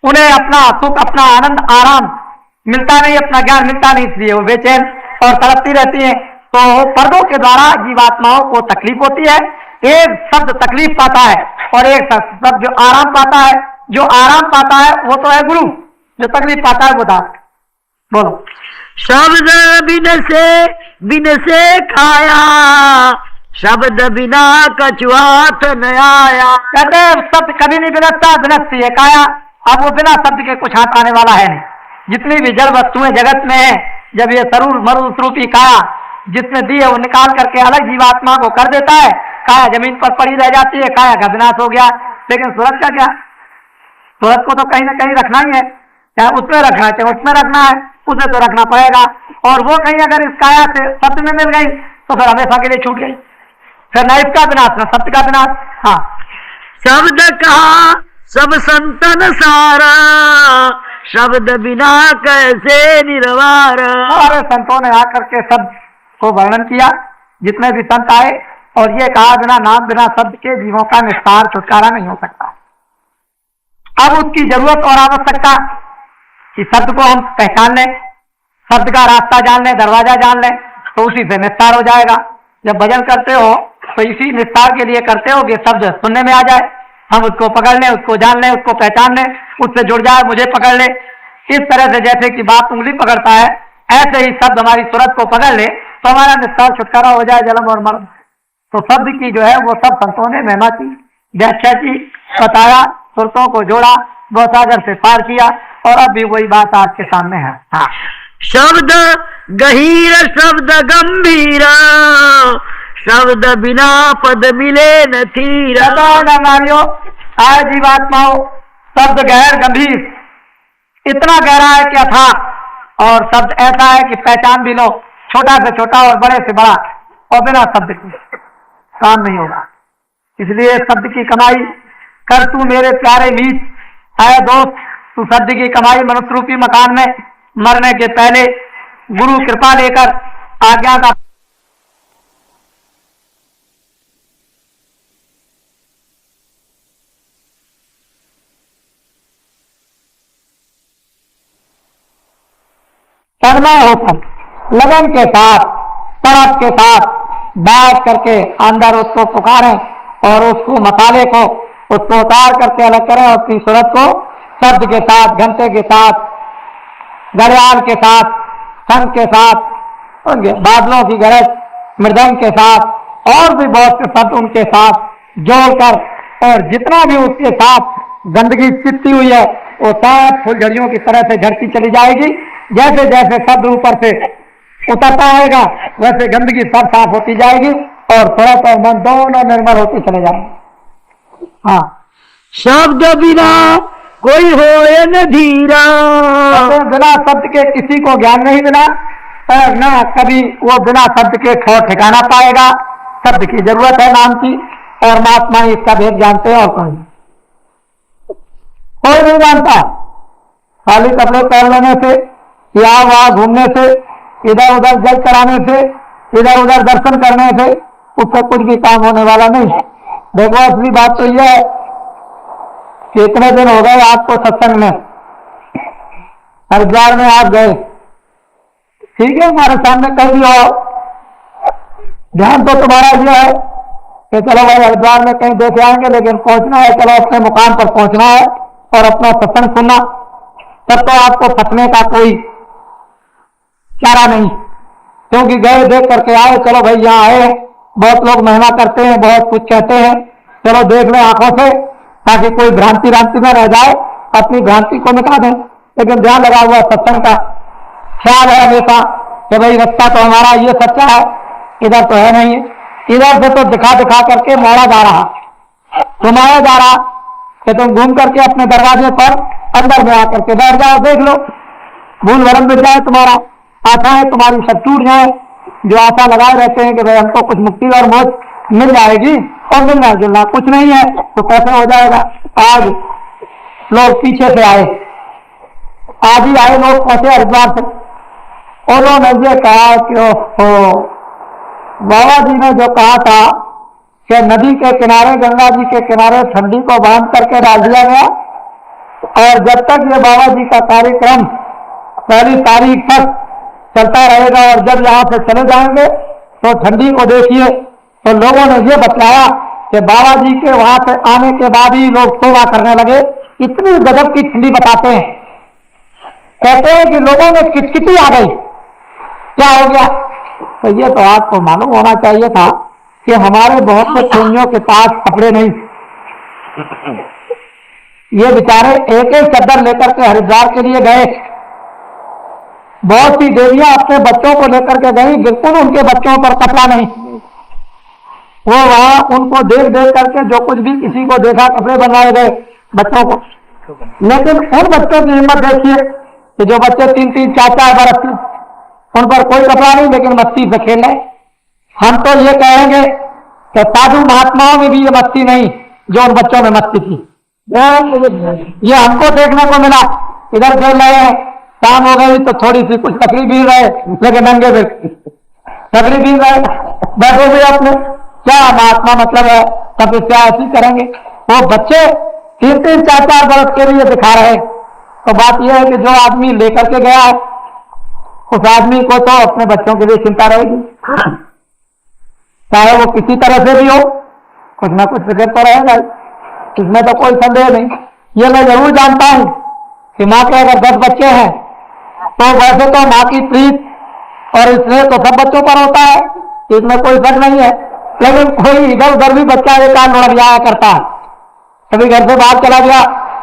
उन्हें अपना सुख, अपना आनंद, आराम मिलता नहीं, अपना ज्ञान मिलता नहीं, इसलिए वो बेचैन और तड़पती रहती है। तो पर्दों के द्वारा जीवात्माओं को तकलीफ होती है। एक शब्द तकलीफ पाता है और एक शब्द जो आराम पाता है। जो आराम पाता है वो तो है गुरु, जो तकलीफ पाता है वो दास। बोलो। शब्द बिन से खाया, शब्द बिना कछुआत न आया। कहते हैं शब्द कभी नहीं विनसता, विनसती है काया। अब वो बिना शब्द के कुछ हाथ आने वाला है नहीं। जितनी भी जड़ वस्तुएं जगत में है, जब ये सरूर मरुद रूपी काया जिसमें दी है वो निकाल करके अलग जीवात्मा को कर देता है, काया जमीन पर पड़ी रह जाती है, काया का विनाश हो गया। लेकिन सूरत का क्या? सूरत को तो कहीं ना कहीं रखना ही है, चाहे उसमें रखना है चाहे उसमें रखना है, उसे तो रखना पड़ेगा। और वो कहीं अगर इस काया से सत्य में मिल गई तो फिर हमेशा के लिए छूट गई, फिर न इसका विनाश न सत्य का विनाश। हाँ, शब्द कहा सब संतन सारा, शब्द बिना कैसे निर्वार। सारे संतों ने आकर के शब्द को वर्णन किया, जितने भी संत आए, और ये कहा बिना नाम बिना शब्द के जीवों का निस्तार छुटकारा नहीं हो सकता। अब उसकी जरूरत और आवश्यकता कि शब्द को हम पहचान लें, शब्द का रास्ता जान लें, दरवाजा जान लें, तो उसी से निस्तार हो जाएगा। जब भजन करते हो तो इसी निस्तार के लिए करते हो कि शब्द सुनने में आ जाए, हम उसको पकड़ लें, उसको जान लें, उसको पहचान लें, उससे जुड़ जाए, मुझे पकड़ ले। इस तरह से जैसे कि बाप उंगली पकड़ता है, ऐसे ही शब्द हमारी सूरत को पकड़ ले तो हमारा निस्तार छुटकारा हो जाए जन्म और मरण। तो शब्द की जो है वो सब संतों ने महिमा की, व्याख्या की, बताया, सुरतों को जोड़ा, गौसागर से पार किया, और अब भी वही बात आज के सामने है। हाँ, शब्द गहीर शब्द गंभीर, शब्द बिना पद मिले न थीर। नारियों आय जीवात्माओं, शब्द गहर गंभीर, इतना गहरा है कि अथाह, और शब्द ऐसा है कि पहचान भी लो, छोटा से छोटा और बड़े से बड़ा, और बिना शब्द के काम नहीं होगा। इसलिए शब्द की कमाई कर तू मेरे प्यारे मीत, आए दोस्त तू शब्द की कमाई मनुष्य रूपी मकान में मरने के पहले गुरु कृपा लेकर आज्ञा का तन्मय होकर लगन के साथ, तड़प के साथ बैठ करके अंदर उसको पुकारें और उसको मसाले को उसको उतार करके अलग करें, और अपनी सूरत को शब्द के साथ, घंटे के साथ, घड़ियाल के साथ, शंख के साथ, बादलों की गरज, मृदंग के साथ और भी बहुत से शब्द उनके साथ जोड़कर, और जितना भी उसके साथ गंदगी चिपटी हुई है वो सब फुलझड़ियों की तरह से झड़ती चली जाएगी। जैसे जैसे शब्द ऊपर से उतरता आएगा वैसे गंदगी सब साफ होती जाएगी और सूरत और मन दोनों निर्मल होते चले जाएंगे। हाँ, शब्द बिना कोई होए न धीरा, बिना शब्द के किसी को ज्ञान नहीं मिला, और न कभी वो बिना शब्द के ठौर ठिकाना पाएगा। शब्द की जरूरत है नाम की, और महात्मा ही इसका भेद जानते हैं, और कोई नहीं जानता। खाली कपड़े पहन लेने से, यहाँ वहां घूमने से, इधर उधर जल चढ़ाने से, इधर उधर दर्शन करने से उससे कुछ भी काम होने वाला नहीं है। देखो असली बात तो यह है कि इतने दिन हो गए आपको सत्संग में, हरिद्वार में आप गए, ठीक है, हमारे सामने कह भी हो, ध्यान तो तुम्हारा यह है कि चलो भाई हरिद्वार में कहीं देख आएंगे, लेकिन पहुंचना है, चलो अपने मुकाम पर पहुंचना है और अपना सत्संग सुनना, तब तो आपको फंसने का कोई चारा नहीं, क्योंकि गए देख करके आए, चलो भाई यहाँ आए, बहुत लोग महिमा करते हैं, बहुत कुछ कहते हैं, चलो देख लें आंखों से, ताकि कोई भ्रांति न रह जाए, अपनी भ्रांति को मिटा दें। लेकिन ध्यान लगा हुआ सत्संग का ख्याल है हमेशा कि भाई रास्ता तो हमारा ये सच्चा है, इधर तो है नहीं, इधर से तो दिखा दिखा करके मोड़ा जा रहा, घुमाया जा रहा कि तुम घूम करके अपने दरवाजे पर अंदर में आकर के बैठ जाओ, देख लो, भूल भरम मिट जाए तुम्हारा, आशाएं तुम्हारी सब टूट जाए, जो आशा लगाए रहते हैं कि भाई हमको कुछ मुक्ति और मौत मिल जाएगी, और मिलना जुलना कुछ नहीं है, तो कैसे हो जाएगा। आज लोग पीछे से आए, आज ही आए लोग पहुंचे हरिद्वार से, उन्होंने ये कहा कि ओहो, बाबा जी ने जो कहा था कि नदी के किनारे, गंगा जी के किनारे ठंडी को बांध करके डाल दिया गया, और जब तक ये बाबा जी का कार्यक्रम पहली तारीख तक चलता रहेगा, और जब यहाँ से चले जाएंगे तो ठंडी को देखिए। तो लोगों ने ये बतलाया कि बाबा जी के वहां से आने के बाद ही लोग तौबा करने लगे, इतनी गजब की ठंडी बताते हैं। कहते हैं कि लोगों में किचकिची आ गई, क्या हो गया। तो ये तो आपको मालूम होना चाहिए था कि हमारे बहुत से प्रेमियों के पास कपड़े नहीं, ये बेचारे एक एक चादर लेकर के हरिद्वार के लिए गए। बहुत सी देवियां अपने बच्चों को लेकर के गई, बिल्कुल उनके बच्चों पर कपड़ा नहीं। वो वहां उनको देख देख करके जो कुछ भी किसी को देखा कपड़े बनवाए गए बच्चों को, लेकिन उन बच्चों की हिम्मत देखिए कि जो बच्चे 3-3, 4-4 बरस के, उन पर कोई कपड़ा नहीं, लेकिन मस्ती से खेल रहे। हम तो ये कहेंगे कि साधु महात्माओं में भी ये मस्ती नहीं जो उन बच्चों में मस्ती थी। ये हमको देखने को मिला, इधर खेल रहे हैं, शाम हो गई तो थोड़ी सी कुछ लकड़ी बीन रहे, लेकिन नंगे लकड़ी बीन रहे, बैठे हुए अपने, क्या महात्मा मतलब है, तपस्या ऐसी करेंगे। वो बच्चे 3-3, 4-4 बरस के लिए दिखा रहे। तो बात यह है कि जो आदमी लेकर के गया है, उस आदमी को तो अपने बच्चों के लिए चिंता रहेगी, चाहे वो किसी तरह से भी हो, कुछ ना कुछ फिक्र तो रहेगा, इसमें तो कोई संदेह नहीं। ये मैं जरूर जानता हूं कि माँ के अगर 10 बच्चे हैं तो वैसे तो माँ की प्रीत और इसलिए तो सब बच्चों पर होता है, इसमें कोई शक नहीं है। लेकिन कोई इधर उधर भी बच्चा एक आध लड़ जाया करता है, कभी घर से बाहर चला गया,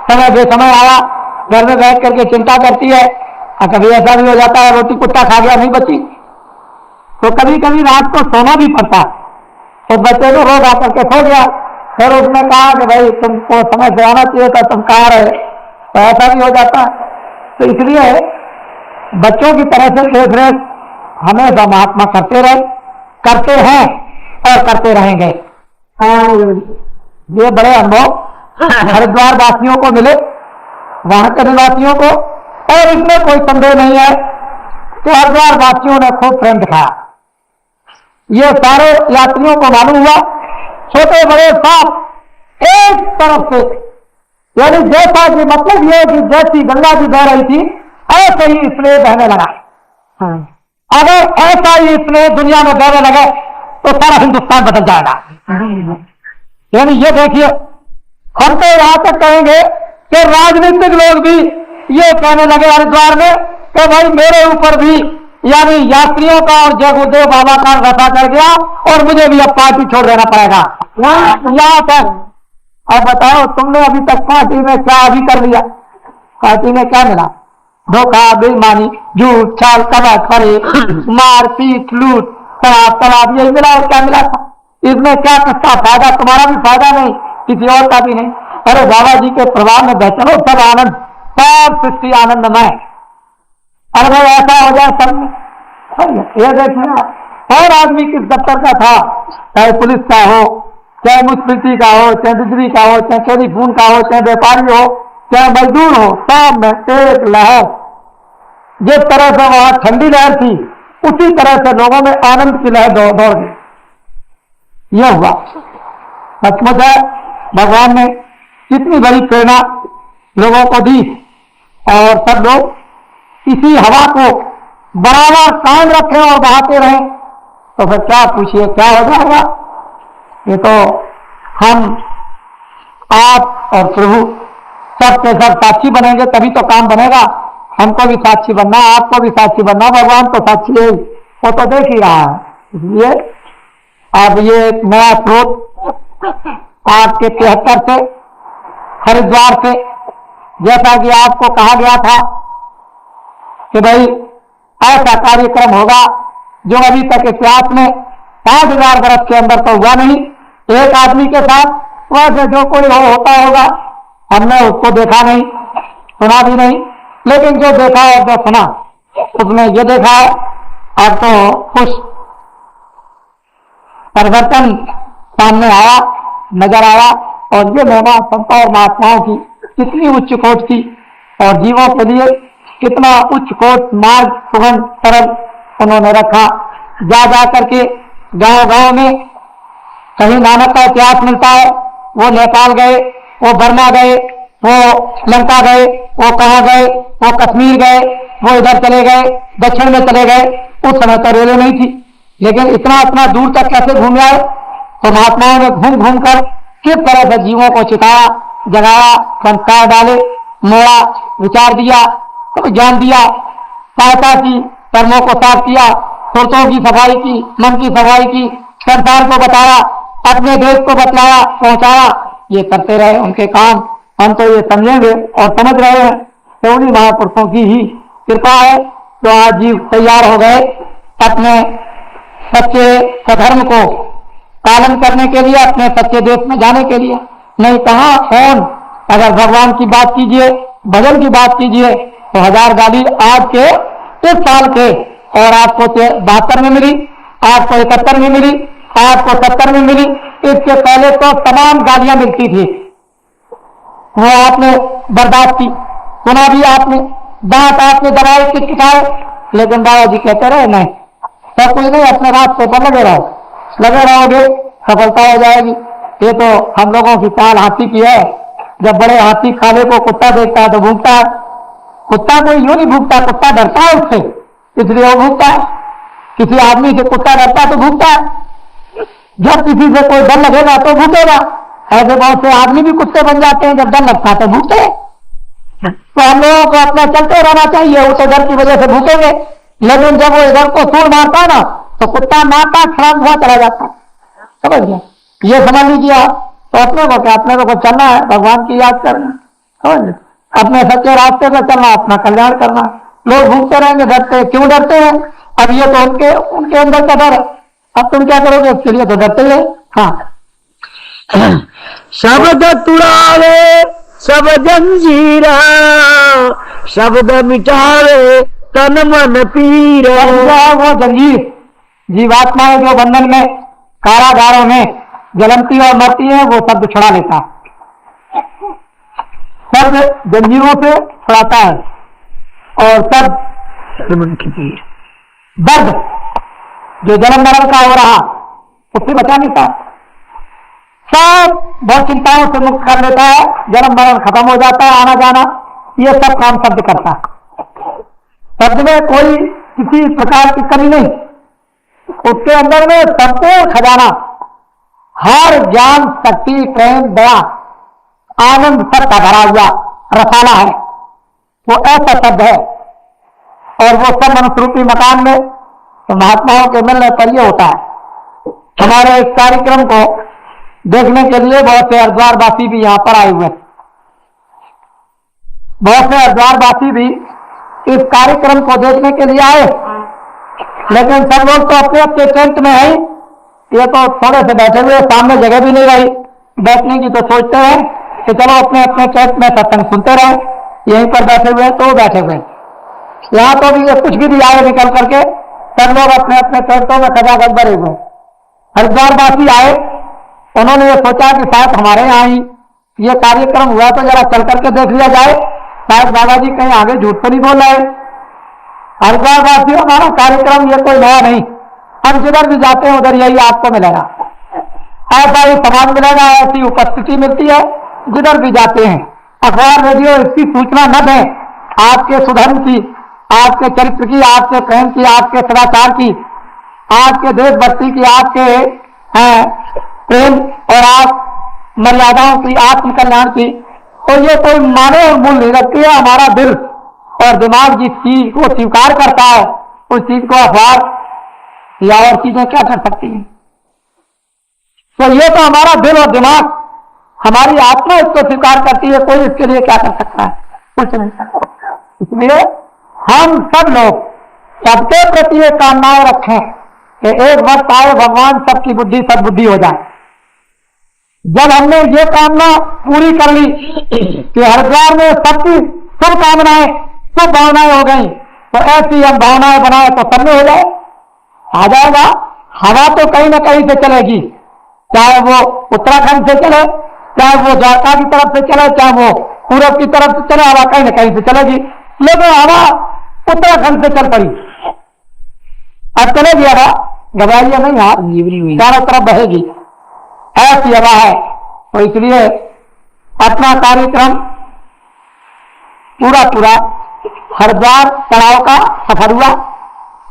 समय बेसमय आया, घर में बैठ करके चिंता करती है, और कभी ऐसा भी हो जाता है रोटी कुत्ता खा गया नहीं बची, तो कभी कभी रात को सोना भी पड़ता है। तो बच्चे को रोज आकर के सो गया, फिर उसने कहा कि भाई तुमको समय से आना चाहिए था, तुम कहाँ रहे, तो ऐसा भी हो जाता है। तो इसलिए बच्चों की तरह से देख रेख हमेशा महात्मा करते रहे, करते हैं और करते रहेंगे। ये बड़े अनुभव हरिद्वार वासियों को मिले, वहां के निवासियों को, और इसमें कोई संदेह नहीं है कि हरिद्वार वासियों ने खूब प्रेम दिखाया। ये सारे यात्रियों को मालूम हुआ, छोटे बड़े साफ एक तरफ से, यानी जैसा कि मतलब ये कि जैसी गंगा जी बह रही थी ऐसे ही स्नेह बहने लगा। अगर ऐसा ही स्नेह दुनिया में बहने लगे तो सारा हिंदुस्तान बदल जाएगा। यानी ये देखिए, हम तो यहां तक कहेंगे कि राजनीतिक लोग भी ये कहने लगे हरिद्वार में कि भाई मेरे ऊपर भी, यानी यात्रियों का और जय गुरुदेव बाबा का रसा कर गया और मुझे भी अब पार्टी छोड़ देना पड़ेगा। यहाँ तक अब बताओ, तुमने अभी तक पार्टी में क्या अभी कर लिया? पार्टी में क्या मिला? धोखा, बेईमानी, झूठ, छल, कपट, फरेब, मार पीट, लूट, शराब तलाब, यही मिला और क्या मिला था? इसमें क्या किसका फायदा? तुम्हारा भी फायदा नहीं, किसी और का भी नहीं। अरे बाबा जी के प्रभाव में बैठो, सब आनंद, सब सृष्टि आनंदमय। अरे भाई ऐसा हो जाए सब में, ये देखना और आदमी किस दफ्तर का था, चाहे पुलिस का हो, चाहे म्युनिसिपैलिटी का हो, चाहे बिजली का हो, चाहे टेलीफोन का हो, चाहे व्यापारी हो, चाहे मजदूर हो, सब में एक लहर। जिस तरह से वहां ठंडी लहर थी, उसी तरह से लोगों में आनंद की लहर दौड़ गई। यह हुआ सचमुच है, भगवान ने कितनी बड़ी प्रेरणा लोगों को दी, और सब लोग इसी हवा को बराबर कायम रखें और बहाते रहें, तो फिर क्या पूछिए क्या हो जाएगा। ये तो हम, आप और प्रभु सब के सब साक्षी बनेंगे, तभी तो काम बनेगा। हमको भी साक्षी बनना, आपको भी साक्षी बनना, भगवान तो साक्षी है, वो तो देख ही रहा है। इसलिए अब ये एक नया स्रोत आपके 73 से, हरिद्वार से, जैसा कि आपको कहा गया था कि भाई ऐसा कार्यक्रम होगा जो अभी तक इतिहास में 5000 वर्ष के अंदर तो हुआ नहीं, एक आदमी के साथ। वैसे जो कोई होता होगा, हमने उसको देखा नहीं, सुना भी नहीं, लेकिन जो देखा और जो सुना उसमें ये देखा है अब तो कुछ परिवर्तन सामने आया, नजर आया। और ये महिमा संतों और महात्माओं की कितनी उच्च कोट थी और जीवों के लिए कितना उच्च कोट मार्ग सुगम सरल उन्होंने रखा। जा जा करके गांव गांव में कहीं नानक का इतिहास मिलता है, वो नेपाल गए, वो बर्मा गए, वो लंका गए, वो कहाँ गए, वो कश्मीर गए, वो इधर चले गए, दक्षिण में चले गए। उस समय तो रेलवे नहीं थी, लेकिन इतना इतना दूर तक कैसे घूम आए। तो महात्माओं ने घूम घूम कर किस तरह से जीवों को चिताया, जगाया, संस्कार डाले, मोड़ा, विचार दिया, तो ज्ञान दिया, सहायता की, कर्मों को साफ किया, सुरतों की सफाई की, मन की सफाई की, संसार को बताया, अपने देश को बतलाया, पहुंचाया। ये करते रहे उनके काम। हम तो ये समझेंगे और समझ रहे हैं कि उन्हीं महापुरुषों की ही कृपा है जो आज जीव तैयार हो गए अपने सच्चे स्वधर्म को पालन करने के लिए, अपने सच्चे देश में जाने के लिए। नहीं कहाँ कौन, अगर भगवान की बात कीजिए, भजन की बात कीजिए तो 1000 गाली आज के इस साल के, और आपको 72 में मिली, आपको 71 में मिली, आपको 70 में मिली। इसके पहले तो तमाम गालियां मिलती थी, वो आपने बर्दाश्त की, सुना भी आपने, दांत आपने दबाए, किटकिटाए, लेकिन बाबा जी कहते रहे नहीं, सब कुछ नहीं, अपने रास्ते पर लगे रहो, लगे रहोगे सफलता हो जाएगी। ये तो हम लोगों की चाल हाथी की है। जब बड़े हाथी खाले को कुत्ता देखता है तो भूखता है। कुत्ता कोई यूं नहीं भूखता, कुत्ता डरता है उससे, इसलिए वो भूखता है। किसी आदमी से कुत्ता डरता है तो भूखता है, जब किसी से कोई डर लगेगा तो भूखेगा। ऐसे बहुत से आदमी भी कुत्ते बन जाते हैं, जब डर लगता है तो भूखते हैं। तो हम लोगों को अपना चलते रहना चाहिए, उसे डर की वजह से भूखेंगे, लेकिन जब वो इधर को सूर मारता है ना तो कुत्ता मारता खराब हुआ चला जाता है। समझ गया? ये समझ लीजिए आप। तो अपने को क्या, अपने को चलना है, भगवान की याद करना, समझ लीजिए, अपने सच्चे रास्ते पर चलना, अपना कल्याण करना। लोग भूखते रहेंगे, डरते, क्यों डरते हैं? अब ये तो उनके अंदर का डर है। अब तुम क्या करोगे उसके लिए? तो डरते ही। हाँ, शब्द तुड़ावे सब जंजीरा, शब्द मिटावे तन मन पीरा। वो जंजीर जीवात्माएं जो बंधन में, कारागारों में जलती और मरती है, वो शब्द छुड़ा लेता है। शब्द जंजीरों से छुड़ाता है और शब्द मन की पीर, दर्द जो जन्म मरण का हो रहा उससे बचा लेता है। सब बहुत चिंताओं से मुक्त कर लेता है, जन्म मरण खत्म हो जाता है, आना जाना, ये सब काम शब्द करता है। शब्द में कोई किसी प्रकार की कमी नहीं, उसके अंदर में संपूर्ण खजाना, हर ज्ञान, शक्ति, प्रेम, दया, आनंद सबका भरा हुआ रसाला है। वो ऐसा शब्द है। और वो सब मनुष्य रूपी मकान में तो महात्माओं के मिलने पर यह होता है। हमारे इस कार्यक्रम को देखने के लिए बहुत से हरिद्वार वासी भी यहाँ पर आए हुए हैं। बहुत से हरिद्वार वासी भी इस कार्यक्रम को देखने के लिए आए, लेकिन सब लोग तो अपने अपने टेंट में है। ये तो थोड़े से बैठे हुए, सामने जगह भी नहीं रही बैठने की, तो सोचते हैं कि चलो अपने अपने टेंट में सत्संग सुनते रहे, यहीं पर बैठे हुए तो बैठे हुए। यहाँ तो भी ये कुछ भी आए निकल करके, सब लोग अपने अपने टेंटों में खजाखज भरे हुए। हरिद्वार वासी आए, उन्होंने ये सोचा कि शायद हमारे यहाँ ही ये कार्यक्रम हुआ तो जरा चल करके देख लिया जाए, शायद बाबा जी कहीं आगे झूठ तो नहीं बोल रहे। हरिद्वार वासी, हमारा कार्यक्रम ये कोई नया नहीं, हम जिधर भी जाते हैं उधर यही आपको मिलेगा, ऐसा ही सामान मिलेगा, ऐसी उपस्थिति मिलती है जिधर भी जाते हैं। अखबार रेडियो इसकी सूचना न दें, आपके सुधर्म की, आपके चरित्र की, आपके प्रेम की, आपके सदाचार की, आपके देशभक्ति की, आपके प्रेम और आप मर्यादाओं की, आत्म कल्याण की, तो ये कोई माने और मूल नहीं रखती है। हमारा दिल और दिमाग जिस चीज को स्वीकार करता है उस चीज को अखबार या और चीजें क्या कर सकती हैं? तो ये तो हमारा दिल और दिमाग, हमारी आत्मा इसको स्वीकार करती है, कोई इसके लिए क्या कर सकता है? कुछ नहीं सकता। इसलिए हम सब लोग सबके प्रति ये कामनाएं रखें कि एक वक्त आए भगवान सबकी बुद्धि सद्बुद्धि हो जाए। जब हमने ये कामना पूरी कर ली कि हरिद्वार में सबकी शुभकामनाएं सब भावनाएं हो गई, तो ऐसी हम भावनाएं बनाए तो सब में हो जाए, आ जाएगा। हवा तो कहीं ना कहीं से चलेगी, चाहे वो उत्तराखंड से चले, चाहे वो द्वारका की तरफ से चले, चाहे वो पूरब की तरफ से चले, हवा कहीं ना कहीं से चलेगी। लेकिन हवा उत्तराखंड से चल पड़ी, अब चलेगी हवा, घबराइए नहीं, हाँ चारों तरफ बहेगी, ऐसी हवा है। तो इसलिए अपना कार्यक्रम पूरा पूरा हरिद्वार चढ़ाव का सफर हुआ।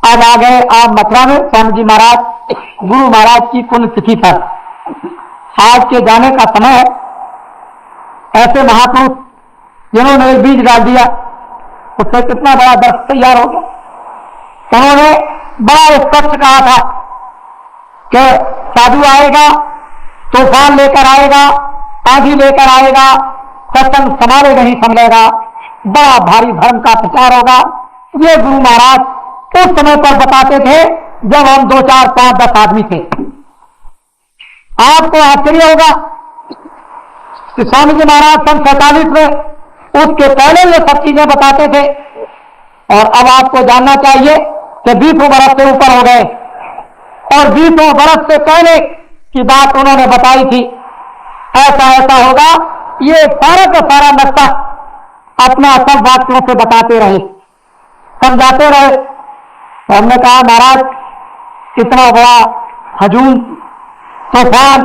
आज आ गए आप मथुरा में स्वामी जी महाराज, गुरु महाराज की पुण्यतिथि पर। आज के जाने का समय है। ऐसे महापुरुष जिन्होंने एक बीज डाल दिया, उससे कितना बड़ा दर्श तैयार हो गया। उन्होंने बड़ा स्पष्ट कहा था कि साधु आएगा, तूफान लेकर आएगा, आंधी लेकर आएगा, सत्संग संभाले नहीं संभलेगा, बड़ा भारी धर्म का प्रचार होगा। ये गुरु महाराज उस समय पर बताते थे जब हम 2, 4, 5, 10 आदमी थे। आपको आश्चर्य होगा कि स्वामी जी महाराज सन 47 में, उसके पहले ये सब चीजें बताते थे। और अब आपको जानना चाहिए कि 20 बरस से ऊपर हो गए, और 20 बरस से पहले की बात उन्होंने बताई थी। ऐसा ऐसा होगा, ये सारा का सारा नक्शा अपना असल वाक्यों से बताते रहे, समझाते रहे। तो हमने कहा महाराज इतना बड़ा हजूम तूफान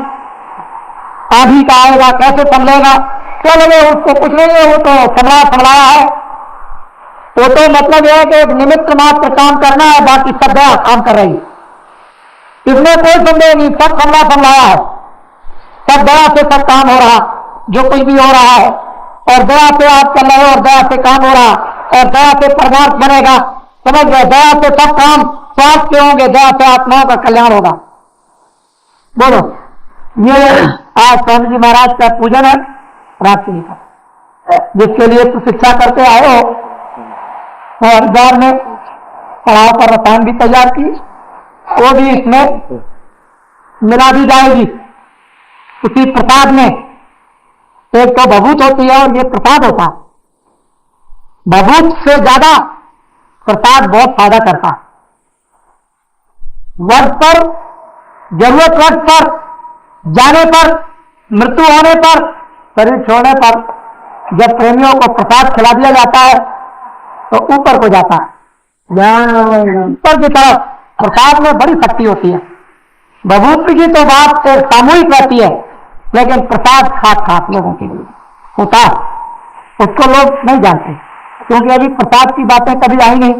आंधी का आएगा, कैसे संभलेगा? क्या लगे उसको कुछ नहीं है, वो तो संभलाया है। वो तो मतलब यह है कि एक निमित्त मात्र काम करना है, बाकी सब दया काम कर रही, इसमें कोई संदेह नहीं, सब संभलाया है, सब दया से सब काम हो रहा, जो कुछ भी हो रहा है, और दया से आप चल रहे हो, और दया से काम हो रहा, और दया से परमार्थ बनेगा। समझ गए? दया से सब काम स्वास्थ्य होंगे, दया से आत्माओं का कल्याण होगा। बोलो, ये आज स्वामी जी महाराज का पूजन है रात्रि का, जिसके लिए तो शिक्षा करके आए हो। और हरिद्वार में पढ़ाव पर रसायन भी तैयार की, वो भी इसमें मिला दी जाएगी उसी प्रसाद में। एक तो भभूत होती है और ये प्रसाद होता है। भभूत से ज्यादा प्रसाद बहुत फायदा करता है। वर्ष पर, जरूरत वर्ष पर, जाने पर, मृत्यु होने पर, शरीर छोड़ने पर, जब प्रेमियों को प्रसाद खिला दिया जाता है तो ऊपर को जाता है, ऊपर की तरफ। प्रसाद में बड़ी शक्ति होती है। भभूत की तो बात सामूहिक रहती है, लेकिन प्रसाद खास लोगों के लिए होता है, उसको लोग नहीं जानते, क्योंकि अभी प्रसाद की बातें कभी आई नहीं,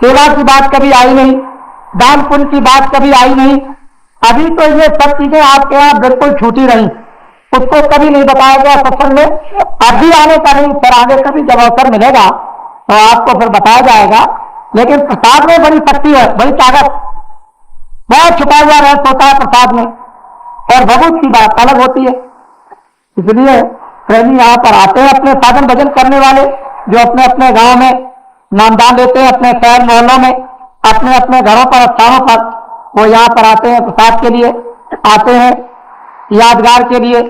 सेवा की बात कभी आई नहीं, दान पुण्य की बात कभी आई नहीं। अभी तो ये सब चीजें आपके यहाँ बिल्कुल छूटी रही, उसको कभी नहीं बताया गया सत्संग में। अभी आने का नहीं, फिर आगे कभी जब अवसर मिलेगा तो आपको फिर बताया जाएगा। लेकिन प्रसाद में बड़ी शक्ति है, बड़ी ताकत, बहुत छुपा हुआ रहस्य होता है प्रसाद में, और भभूत की बात अलग होती है। इसलिए प्रेमी यहाँ पर आते हैं, अपने साधन भजन करने वाले, जो अपने अपने गांव में नामदान लेते हैं, अपने शहर मोहल्लों में, अपने अपने घरों पर, स्थानों पर, वो यहाँ पर आते हैं प्रसाद के लिए, आते हैं यादगार के लिए,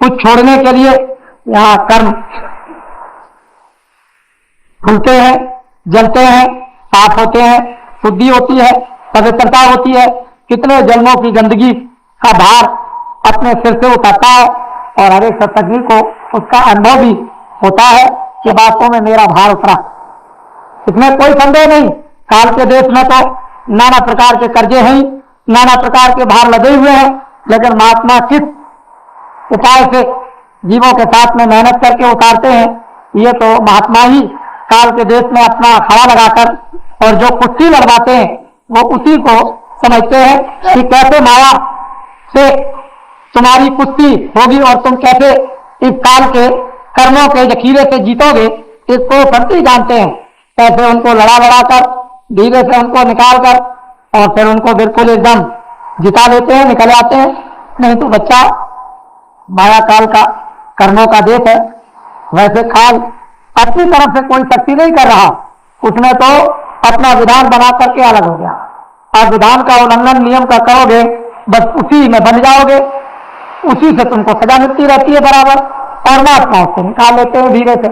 कुछ छोड़ने के लिए। यहाँ कर्म खुलते हैं, जलते हैं, साफ होते हैं, शुद्धि होती है, पवित्रता होती है। कितने जन्मों की गंदगी का भार अपने सिर से उतारता है, और हर एक सत्संगी को उसका अनुभव भी होता है कि वास्तव में मेरा भार उतरा। इसमें कोई संदेह नहीं। काल के देश में तो नाना प्रकार के कर्जे हैं, नाना प्रकार के भार लगे हुए हैं, लेकिन महात्मा किस उपाय से जीवों के साथ में मेहनत करके उतारते हैं, ये तो महात्मा ही काल के देश में अपना खड़ा लगाकर और जो कुश्ती लड़वाते हैं वो उसी को समझते हैं कि कैसे माया से तुम्हारी कुश्ती होगी और तुम कैसे इस काल के कर्मों के जखीरे से जीतोगे, इसको सब जानते हैं। कैसे उनको लड़ा कर धीरे से उनको निकाल कर और फिर उनको बिल्कुल एकदम जिता लेते हैं, निकल आते हैं। नहीं तो बच्चा माया काल का कर्मों का देश है। वैसे काल अपनी तरफ से कोई शक्ति नहीं कर रहा, उसने तो अपना विधान बना करके अलग हो गया। आप विधान का उल्लंघन नियम का करोगे, बस उसी में बन जाओगे, उसी से तुमको सजा मिलती रहती है बराबर, और महात्मा उससे निकाल लेते हैं धीरे से।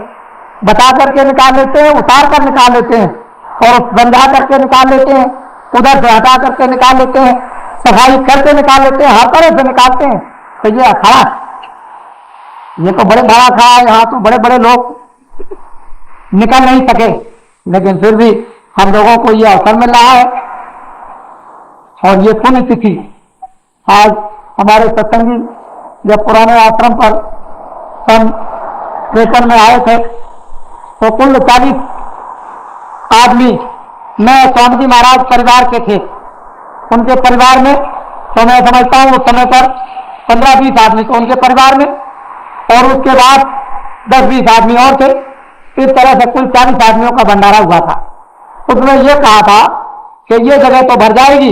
बता करके निकाल लेते हैं, उतार कर निकाल लेते हैं, और समझा करके निकाल लेते हैं, उधर से हटा करके निकाल लेते हैं, सफाई करके निकाल लेते हैं, हर तरह से निकालते हैं। तो ये अखाड़ा, ये तो बड़े बड़ा अखाड़ा है, यहाँ तो बड़े बड़े लोग निकल नहीं सके, लेकिन फिर भी हम लोगों को ये अवसर मिल रहा है। और ये पुण्य तिथि आज हमारे सत्संगी जब पुराने आश्रम पर सन 53 में आए थे तो कुल 40 आदमी मैं स्वामी जी महाराज परिवार के थे, उनके परिवार में तो मैं समझता हूँ उस समय पर 15-20 आदमी थे उनके परिवार में, और उसके बाद 10-20 आदमी और थे। इस तरह से कुल 40 आदमियों का भंडारा हुआ था। उसमें यह कहा था कि ये जगह तो भर जाएगी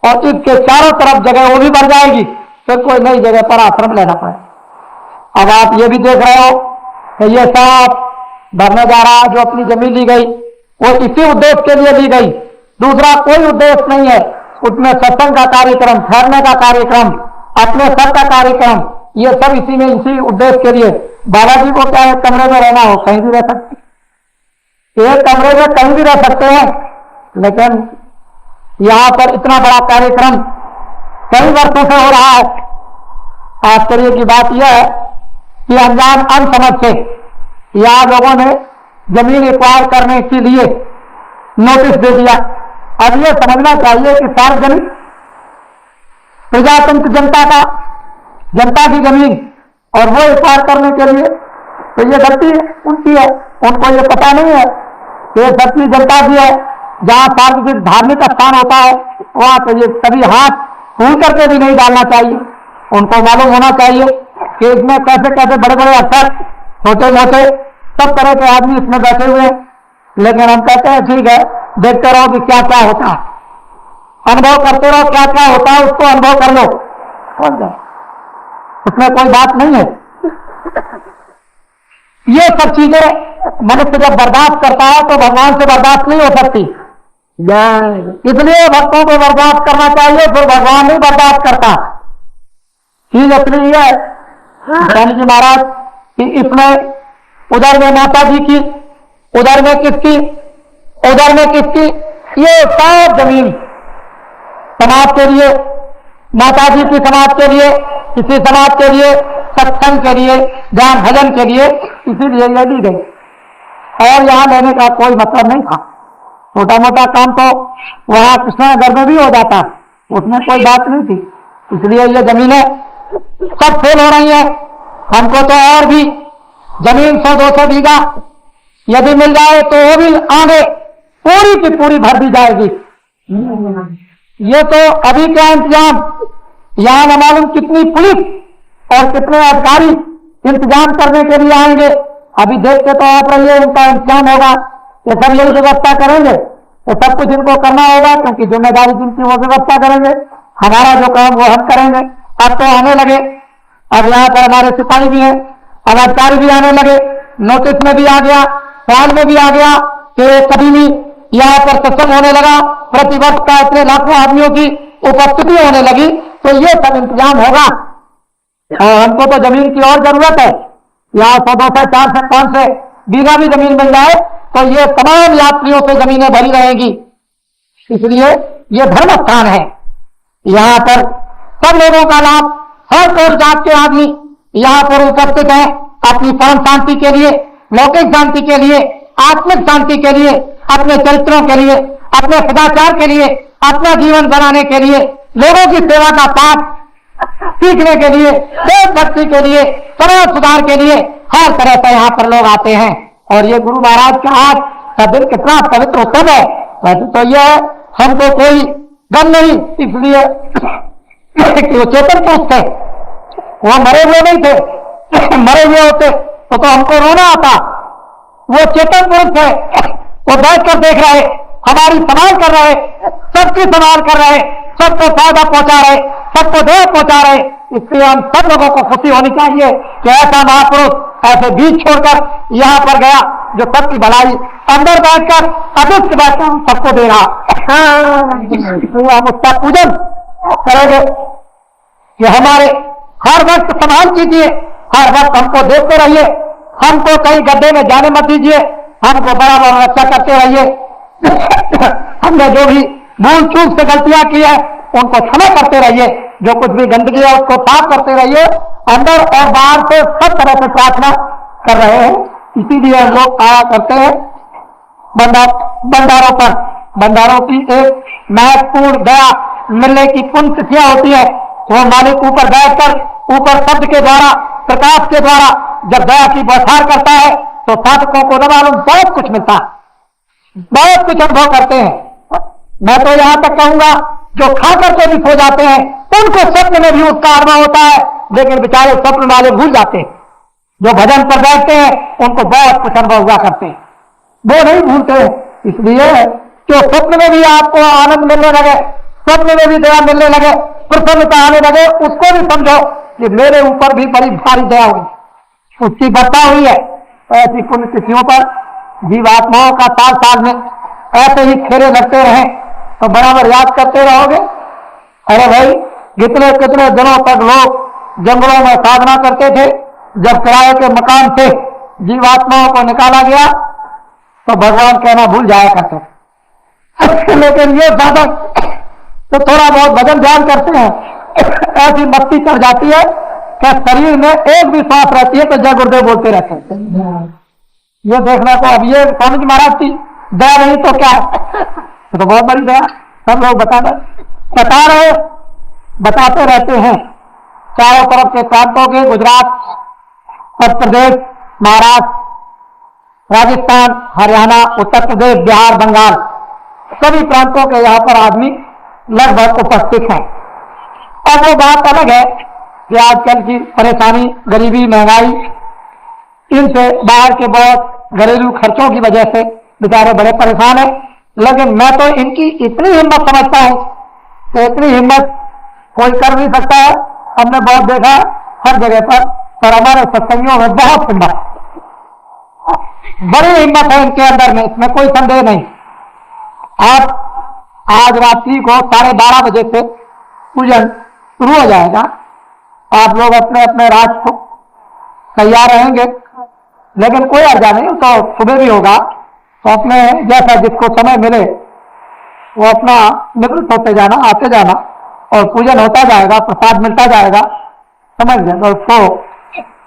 और इसके चारों तरफ जगह वो भी भर जाएगी, फिर कोई नई जगह पर आश्रम लेना पड़े। अब आप ये भी देख रहे हो कि ये सब भरने जा रहा है, जो अपनी जमीन ली गई वो इसी उद्देश्य के लिए ली गई, दूसरा कोई उद्देश्य नहीं है। उसमें सत्संग का कार्यक्रम, ठहरने का कार्यक्रम, अपने सर का कार्यक्रम, ये सब इसी में इसी उद्देश्य के लिए। बालाजी को क्या है, कमरे में रहना हो कहीं भी रह सकते, एक कमरे में कहीं भी रह सकते हैं, लेकिन यहाँ पर इतना बड़ा कार्यक्रम कई वर्षों से हो रहा है। आश्चर्य की बात यह है कि अनजान अनसमझ से यहाँ लोगों ने जमीन एक्वायर करने के लिए नोटिस दे दिया। अब ये समझना चाहिए कि सार्वजनिक प्रजातंत्र जनता की जमीन और वो एक्वायर करने के लिए, तो ये गलती उनकी है, उनको ये पता नहीं है कि ये सबकी जनता की है। जहाँ सार्वजनिक धार्मिक स्थान होता है वहां तो ये कभी हाथ खोल करके भी नहीं डालना चाहिए। उनको मालूम होना चाहिए कि इसमें कैसे कैसे बड़े बड़े अफसर, छोटे मोटे सब तरह के आदमी इसमें बैठे हुए हैं, लेकिन हम कहते हैं ठीक है, देखते रहो कि क्या क्या होता है, अनुभव करते रहो क्या क्या होता है, उसको अनुभव कर लो, उसमें कोई बात नहीं है। ये सब चीजें मनुष्य जब बर्दाश्त करता है तो भगवान से बर्दाश्त नहीं हो सकती, इसलिए भक्तों को बर्दाश्त करना चाहिए, फिर भगवान नहीं बर्दाश्त करता। चीज असली है स्वामी जी महाराज कि इसमें उधर में माता जी की, उधर में किसकी, उधर में किसकी, ये सब जमीन समाज के लिए, माता जी की समाज के लिए, किसी समाज के लिए, सत्संग के लिए, ज्ञान भजन के लिए, इसीलिए ये ली गई। और यहाँ लेने का कोई मतलब नहीं था। छोटा मोटा काम तो वहां कृष्णनगर में भी हो जाता, उसमें कोई बात नहीं थी। इसलिए ये जमीनें सब फेल हो रही है। हमको तो और भी जमीन 100-200 बीघा यदि मिल जाए तो वो भी आगे पूरी की पूरी भर दी जाएगी। ये तो अभी क्या इंतजाम, यहाँ न मालूम कितनी पुलिस और कितने अधिकारी इंतजाम करने के लिए आएंगे। अभी देख के तो आप रहिए, उनका इंतजाम होगा, ये सब यही व्यवस्था करेंगे, तो सब कुछ इनको करना होगा, क्योंकि जिम्मेदारी जिनकी वो व्यवस्था करेंगे, हमारा जो काम वो हम करेंगे। अब तो आने लगे, अब यहाँ पर हमारे सिपाही भी हैं, अब अधिकारी भी आने लगे, नोटिस में भी आ गया, साल में भी आ गया कि कभी भी यहाँ पर सत्संग होने लगा, प्रतिवर्ष का इतने लाखों आदमियों की उपस्थिति होने लगी, तो ये सब इंतजाम होगा। और हमको तो जमीन की और जरूरत है, यहाँ 100-200, 400-500 बीघा भी जमीन मिल जाए तो ये तमाम यात्रियों से जमीनें भरी रहेंगी। इसलिए ये धर्म स्थान है, यहाँ पर सब लोगों का लाभ, हर और जात के आदमी यहाँ पर उपस्थित हैं अपनी परम शांति के लिए, लौकिक शांति के लिए, आत्मिक शांति के लिए, अपने चरित्रों के लिए, अपने सदाचार के लिए, अपना जीवन बनाने के लिए, लोगों की सेवा का पाठ सीखने के लिए, देश भक्ति के लिए, समाज सुधार के लिए, हर तरह से यहाँ पर लोग आते हैं। और ये गुरु महाराज का आज का दिन कितना पवित्र उत्सव है। वैसे तो यह हमको कोई गम नहीं, इसलिए कि वो चेतन पुरुष थे, वो मरे हुए नहीं थे। मरे हुए होते तो हमको रोना आता। वो चेतन पुरुष है, वो बैठ कर देख रहे, हमारी संभाल कर रहे, सबकी संभाल कर रहे, सबको फायदा पहुंचा रहे, सबको देह पहुंचा रहे। इसलिए हम सब लोगों को खुशी होनी चाहिए कि ऐसा महापुरुष ऐसे बीज छोड़कर यहाँ पर गया जो सबकी भलाई अंदर बैठकर अदृश्य बैठकर हम सबको दे रहा। हम उसका पूजन करेंगे कि हमारे हर वक्त संभाल कीजिए, हर वक्त हमको देखते रहिए, हमको कहीं गड्ढे में जाने मत दीजिए, हमको बराबर रक्षा करते रहिए। हमने जो भी भूल चूक से गलतियां की है उनको क्षमा करते रहिए, जो कुछ भी गंदगी है उसको साफ करते रहिए। अंदर और बाहर से सब तरह से प्रार्थना कर रहे हैं, इसीलिए हम लोग आया करते हैं भंडारों पर। भंडारों की एक महत्वपूर्ण दया मिलने की पुण्य तिथियां होती है। वो मालिक ऊपर बैठकर ऊपर शब्द के द्वारा, प्रकाश के द्वारा जब दया की बौछार करता है तो साधकों को न मालूम बहुत कुछ मिलता है, बहुत कुछ अनुभव करते हैं। मैं तो यहां तक कहूंगा जो खा करके भी सो जाते हैं उनको स्वप्न में भी उसका अनुभव होता है, लेकिन बेचारे स्वप्न वाले भूल जाते हैं। जो भजन पर बैठते हैं उनको बहुत कुछ अनुभव हुआ करते हैं, वो नहीं भूलते। इसलिए जो स्वप्न में भी आपको आनंद मिलने लगे, स्वप्न में भी दया मिलने लगे, प्रसन्नता आने लगे, उसको भी समझो कि मेरे ऊपर भी बड़ी भारी दया हुई, उसकी वर्षा हुई है। ऐसी पुण्य तिथियों पर जीवात्माओं का साल साल में ऐसे ही फेरे लगते रहे तो बराबर याद करते रहोगे। अरे भाई, कितने कितने दिनों तक लोग जंगलों में साधना करते थे, जब किराए के मकान से जीवात्माओं को निकाला गया तो भगवान कहना भूल जाया करते थे। लेकिन ये साधक तो थोड़ा बहुत भजन ध्यान करते हैं, ऐसी मस्ती चढ़ जाती है कि शरीर में एक भी सांस रहती है तो जय गुरुदेव बोलते रहते हैं। ये देखना को अब ये स्वामी जी महाराज की दया नहीं तो क्या तो बहुत बड़ी दया। सब लोग बताते रहते हैं। चारों तरफ के प्रांतों के, गुजरात, उत्तर प्रदेश, महाराष्ट्र, राजस्थान, हरियाणा, उत्तर प्रदेश, बिहार, बंगाल, सभी प्रांतों के यहाँ पर आदमी लगभग उपस्थित हैं। और वो बात अलग है कि आजकल की परेशानी, गरीबी, महंगाई, इनसे बाहर के बहुत घरेलू खर्चों की वजह से बेचारे बड़े परेशान हैं। लेकिन मैं तो इनकी इतनी हिम्मत समझता हूं कि इतनी हिम्मत कोई कर नहीं सकता है। हमने बहुत देखा हर जगह पर, और हमारे सत्संगियों में बहुत हिम्मत, बड़ी हिम्मत है इनके अंदर में, इसमें कोई संदेह नहीं। आप आज रात्रि को 12:30 बजे से पूजन शुरू हो जाएगा। आप लोग अपने अपने रात को तैयार रहेंगे, लेकिन कोई अर्जा नहीं, तो सुबह भी होगा तो अपने जैसा जिसको समय मिले वो अपना निवृत्त होते जाना, आते जाना, और पूजन होता जाएगा, प्रसाद मिलता जाएगा, समझ गए। और उसको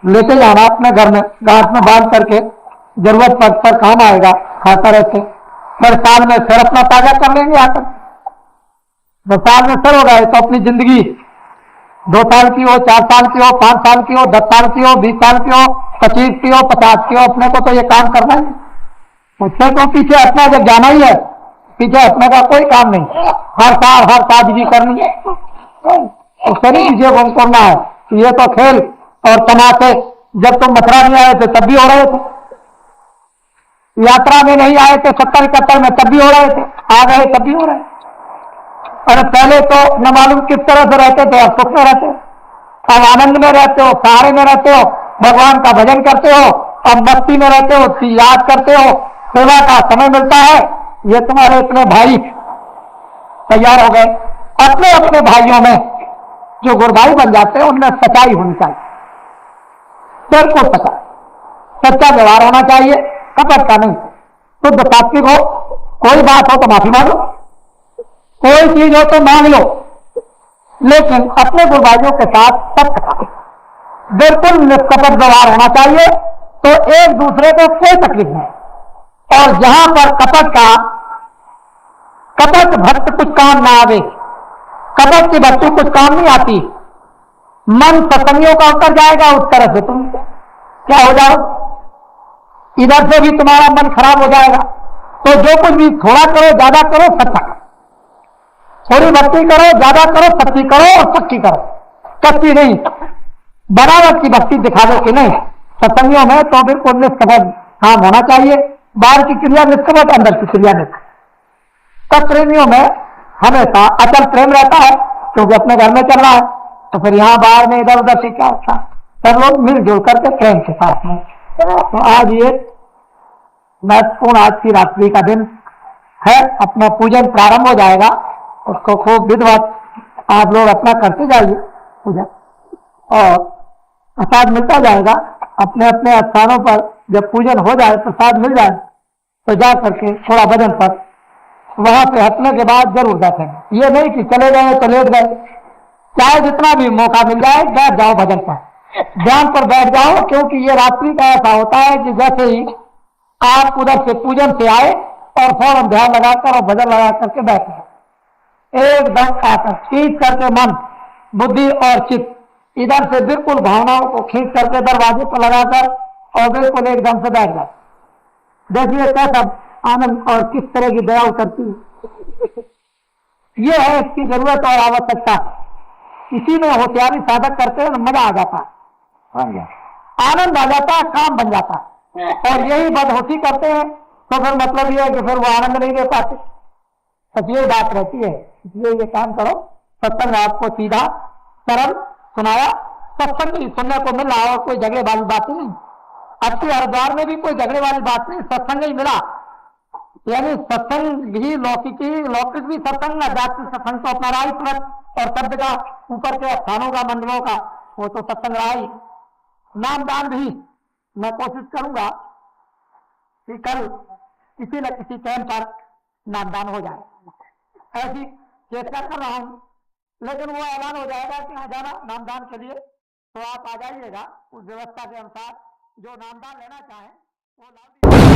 लेते जाना अपने घर में, गांठ में बांध करके, जरूरत पर काम आएगा, खाता रहते। फिर साल में फिर अपना ताजा कर लेंगे आकर। 2 साल में फिर होगा तो अपनी जिंदगी 2 साल की हो, 4 साल की हो, 5 साल की हो, 10 साल की हो, 20 साल की हो, 25 की हो, 50 की हो, अपने को तो ये काम करना है। उससे तो पीछे हटना जब जाना ही है, पीछे हटने का कोई काम नहीं। हर साल हर सादगी करनी है, उससे नहीं पीछे घूम करना है। ये तो खेल और तमाशे जब तुम मथुरा में आए थे तब भी हो रहे थे, यात्रा में नहीं आए थे 70-71 में तब भी हो रहे थे, आ गए तब भी हो रहे। अरे पहले तो न मालूम किस तरह से रहते थे, अब सुख में रहते हो, अब आनंद में रहते हो, सहारे में रहते हो, भगवान का भजन करते हो, अब मस्ती में रहते हो, याद करते हो, सेवा का समय मिलता है। ये तुम्हारे इतने भाई तैयार हो गए। अपने अपने भाइयों में जो गुरभाई बन जाते हैं उनमें सच्चाई होनी चाहिए, बिल्कुल सच्चा व्यवहार होना चाहिए, कपट का नहीं, शुद्ध सात्विक हो। कोई बात हो तो माफी मांगो, कोई चीज हो तो मांग लो, लेकिन अपने गुरभाइयों के साथ सत्य का बिल्कुल निष्कपट व्यवहार होना चाहिए, तो एक दूसरे को कोई तकलीफ नहीं। और जहां पर कपट भक्त कुछ काम ना आवे, कपट की भक्ति कुछ काम नहीं आती। मन सत्संगियों का उतर जाएगा, उस तरह से तुम क्या हो जाओ, इधर से भी तुम्हारा मन खराब हो जाएगा। तो जो कुछ भी थोड़ा करो, ज्यादा करो, सच्चा करो, थोड़ी भक्ति करो, ज्यादा करो, सच्ची करो और पक्की करो, कच्ची नहीं। बनावट की भक्ति दिखा दो कि नहीं। सत्संगियों में तो बिल्कुल निष्कपट काम होना चाहिए, बाहर की क्रिया निष्कपट, अंदर की क्रिया निष्कपट। प्रेमियों में हमेशा अचल प्रेम रहता है, क्योंकि अपने घर में चल रहा है, तो फिर यहाँ बाहर में इधर उधर से क्या अच्छा, सब लोग मिलजुल करके प्रेम के साथ में। तो आज ये महत्वपूर्ण आज की रात्रि का दिन है, अपना पूजन प्रारंभ हो जाएगा, उसको खूब विधिवत आप लोग अपना करते जाइए पूजन, और प्रसाद मिलता जाएगा। अपने अपने स्थानों पर जब पूजन हो जाए, प्रसाद मिल जाए, तो जा करके थोड़ा भजन पर वहां से हटने के बाद जरूर बैठेंगे। ये नहीं कि चले गए तो लेट गए, चाहे जितना भी मौका मिल जाए बैठ जाओ भजन पर, ध्यान पर बैठ जाओ। क्योंकि ये रात्रि का ऐसा होता है कि जैसे ही आप उधर से पूजन से आए और फौरन ध्यान लगाकर और भजन लगा करके बैठ गए, एकदम आकर खींच करके मन, बुद्धि और चित्त इधर से बिल्कुल भावनाओं को खींच करके दरवाजे पर लगाकर और बिल्कुल एकदम से बैठ जाए। देखिए कैसा आनंद और किस तरह की दया उतरती है। ये है इसकी जरूरत और आवश्यकता। इसी में होशियारी साधक करते हैं, मजा आ जाता है, आनंद आ जाता है, काम बन जाता है। और यही बदहोशी करते हैं तो फिर मतलब ये है कि फिर वो आनंद नहीं दे पाते। बस यही बात रहती है। इसलिए ये काम करो, सत्संग आपको सीधा सरल सुनाया, सत्संग ही सुनने को मिला और कोई झगड़े वाली बात नहीं। अब तो हरिद्वार में भी कोई झगड़े वाली बात नहीं, सत्संग ही मिला। यानी सत्संग भी लौकिक भी सत्संग, आध्यात्मिक सत्संग तो अपना राही तुरंत और शब्द का ऊपर के स्थानों का मंडलों का वो तो सत्संग रहा ही। नामदान भी मैं कोशिश करूंगा कि कल किसी न किसी टाइम पर नामदान हो जाए, ऐसी चेष्टा कर रहा हूं। लेकिन वो ऐलान हो जाएगा कि हाँ जाना नामदान के लिए, तो आप आ जाइएगा। उस व्यवस्था के अनुसार जो नामदान लेना चाहें वो